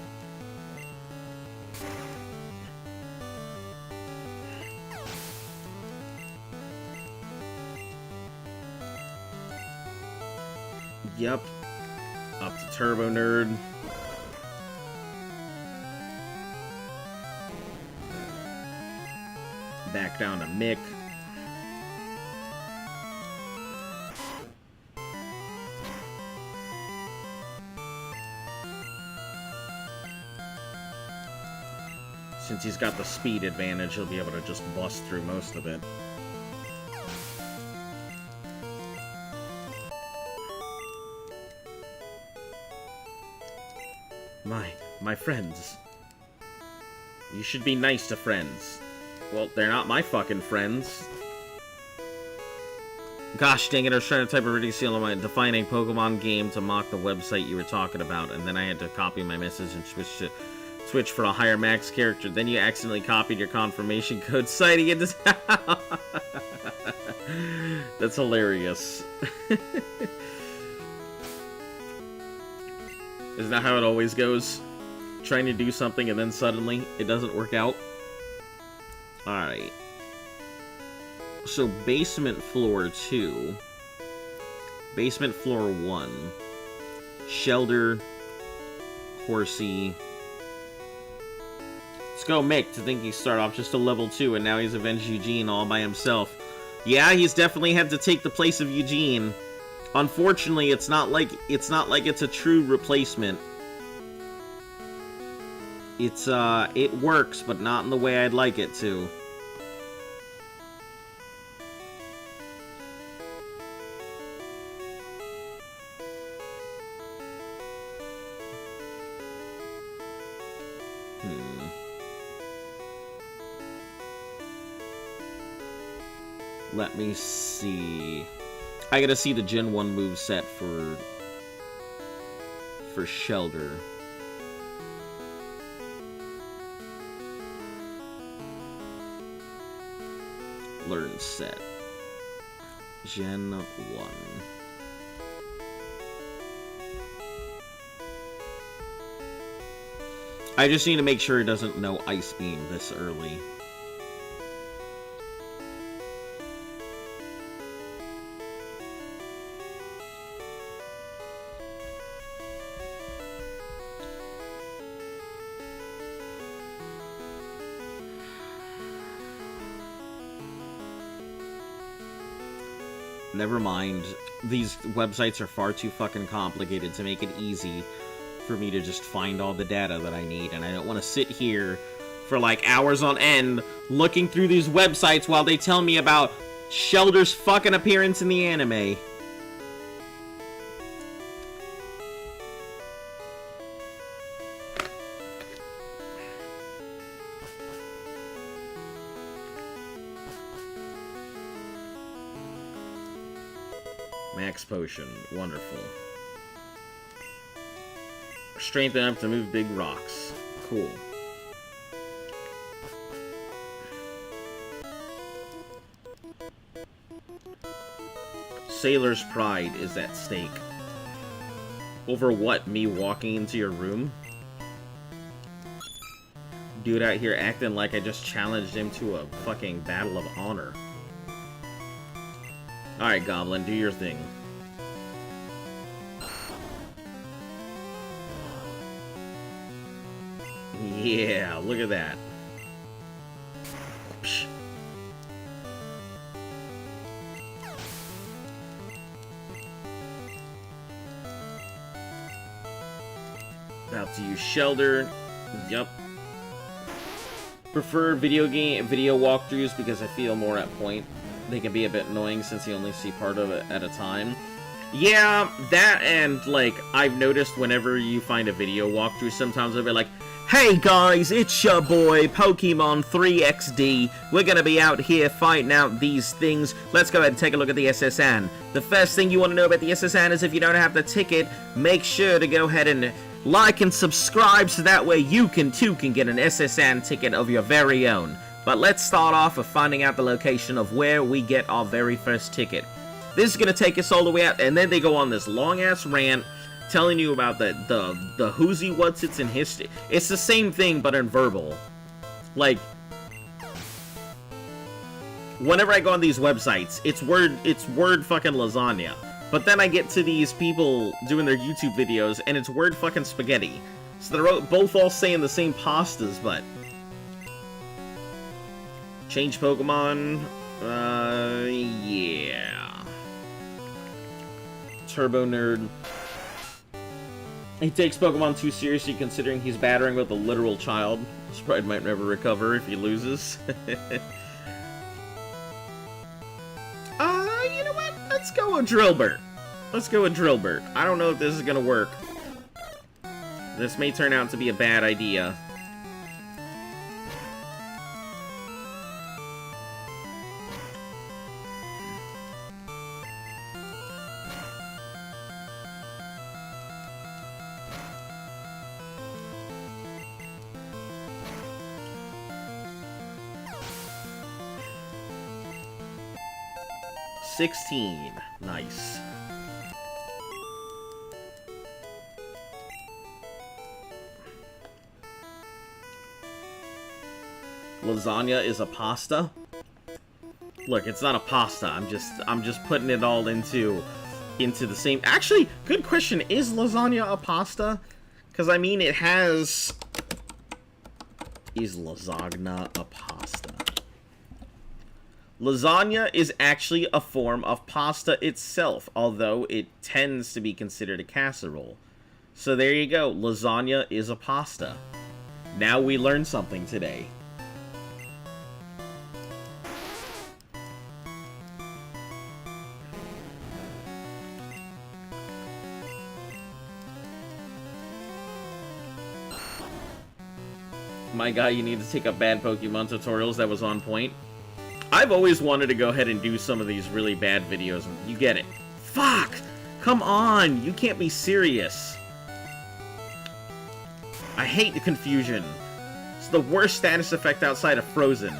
Yep. Up to Turbo Nerd. back down to Mick. Since he's got the speed advantage, he'll be able to just bust through most of it. My friends. You should be nice to friends. Well, they're not my fucking friends. Gosh dang it, I was trying to type a reading seal on my defining Pokemon game to mock the website you were talking about, and then I had to copy my message and switch for a higher max character. Then you accidentally copied your confirmation code, citing it as That's hilarious. Isn't that how it always goes? Trying to do something and then suddenly it doesn't work out? Alright. So basement floor 2. Basement floor 1. Shelter. Horsey. Let's go Mick, to think he started off just a level 2 and now he's avenged Eugene all by himself. Yeah, he's definitely had to take the place of Eugene. Unfortunately, it's not like it's a true replacement. It works, but not in the way I'd like it to. Let me see. I gotta see the Gen 1 move set for Shelter. Learn set. Gen 1. I just need to make sure it doesn't know Ice Beam this early. Never mind. These websites are far too fucking complicated to make it easy for me to just find all the data that I need, and I don't want to sit here for like hours on end looking through these websites while they tell me about Shelter's fucking appearance in the anime. Max potion. Wonderful. Strength enough to move big rocks. Cool. Sailor's pride is at stake. Over what? Me walking into your room? Dude out here acting like I just challenged him to a fucking battle of honor. Alright, Goblin, do your thing. Yeah, look at that. Psh. About to use Shelter. Yup. Prefer video walkthroughs because I feel more at point. They can be a bit annoying since you only see part of it at a time. Yeah, that and, like, I've noticed whenever you find a video walkthrough, sometimes they'll be like, hey guys, it's your boy, Pokemon 3XD. We're gonna be out here fighting out these things. Let's go ahead and take a look at the SSN. The first thing you want to know about the SSN is if you don't have the ticket, make sure to go ahead and like and subscribe so that way you can get an SSN ticket of your very own. But let's start off with finding out the location of where we get our very first ticket. This is going to take us all the way out, and then they go on this long-ass rant telling you about the who's-he, what's-its in history. It's the same thing, but in verbal. Like, whenever I go on these websites, it's word fucking lasagna. But then I get to these people doing their YouTube videos, and it's word fucking spaghetti. So they're both all saying the same pastas, but... Change Pokemon. Yeah. Turbo Nerd. He takes Pokemon too seriously considering he's battering with a literal child. Sprite might never recover if he loses. You know what? Let's go with Drillburt. Let's go with Drillburt. I don't know if this is gonna work. This may turn out to be a bad idea. $16. Nice. Lasagna is a pasta? Look, it's not a pasta. I'm just putting it all into the same. Actually, good question. Is lasagna a pasta? Because I mean, it has. Is lasagna a pasta? Lasagna is actually a form of pasta itself, although it tends to be considered a casserole. So there you go. Lasagna is a pasta. Now we learned something today. My guy, you need to take up bad Pokemon tutorials. That was on point. I've always wanted to go ahead and do some of these really bad videos. You get it. Fuck! Come on! You can't be serious. I hate the confusion. It's the worst status effect outside of Frozen.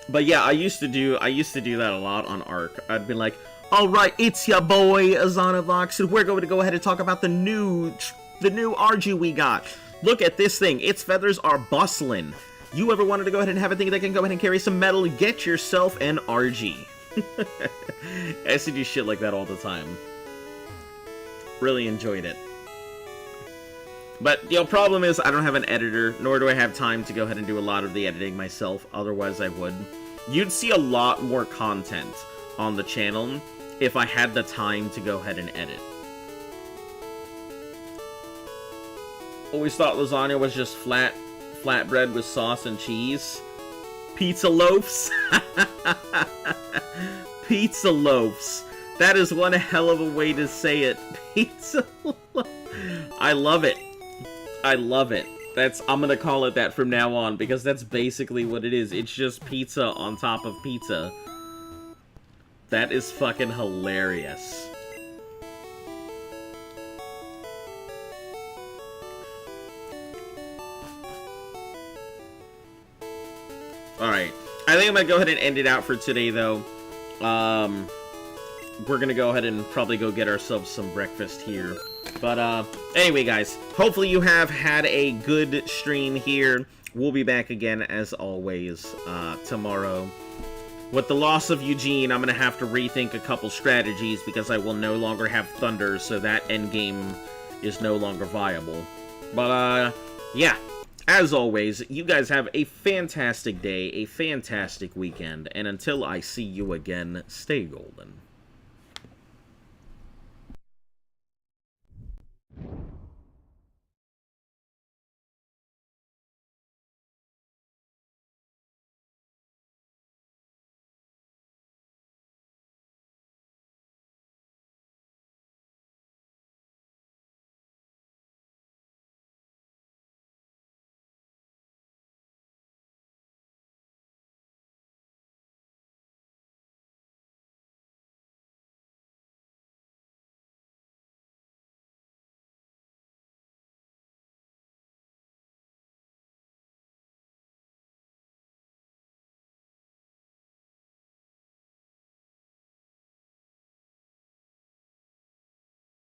But yeah, I used to do that a lot on Arc. I'd be like, alright, it's ya boy, Azanovox, and we're going to go ahead and talk about the new RG we got. Look at this thing. Its feathers are bustling. You ever wanted to go ahead and have a thing that can go ahead and carry some metal? Get yourself an RG. I used to do shit like that all the time. Really enjoyed it. But the problem is I don't have an editor, nor do I have time to go ahead and do a lot of the editing myself. Otherwise I would. You'd see a lot more content on the channel if I had the time to go ahead and edit. Always thought lasagna was just flatbread with sauce and cheese. Pizza loaves. Pizza loaves. That is one hell of a way to say it. Pizza loaves. I love it. I love it. I'm gonna call it that from now on, because that's basically what it is. It's just pizza on top of pizza. That is fucking hilarious. Alright. I think I'm gonna go ahead and end it out for today, though. We're gonna go ahead and probably go get ourselves some breakfast here. But, anyway, guys, hopefully you have had a good stream here. We'll be back again, as always, tomorrow. With the loss of Eugene, I'm gonna have to rethink a couple strategies, because I will no longer have Thunder, so that endgame is no longer viable. But, yeah. As always, you guys have a fantastic day, a fantastic weekend, and until I see you again, stay golden.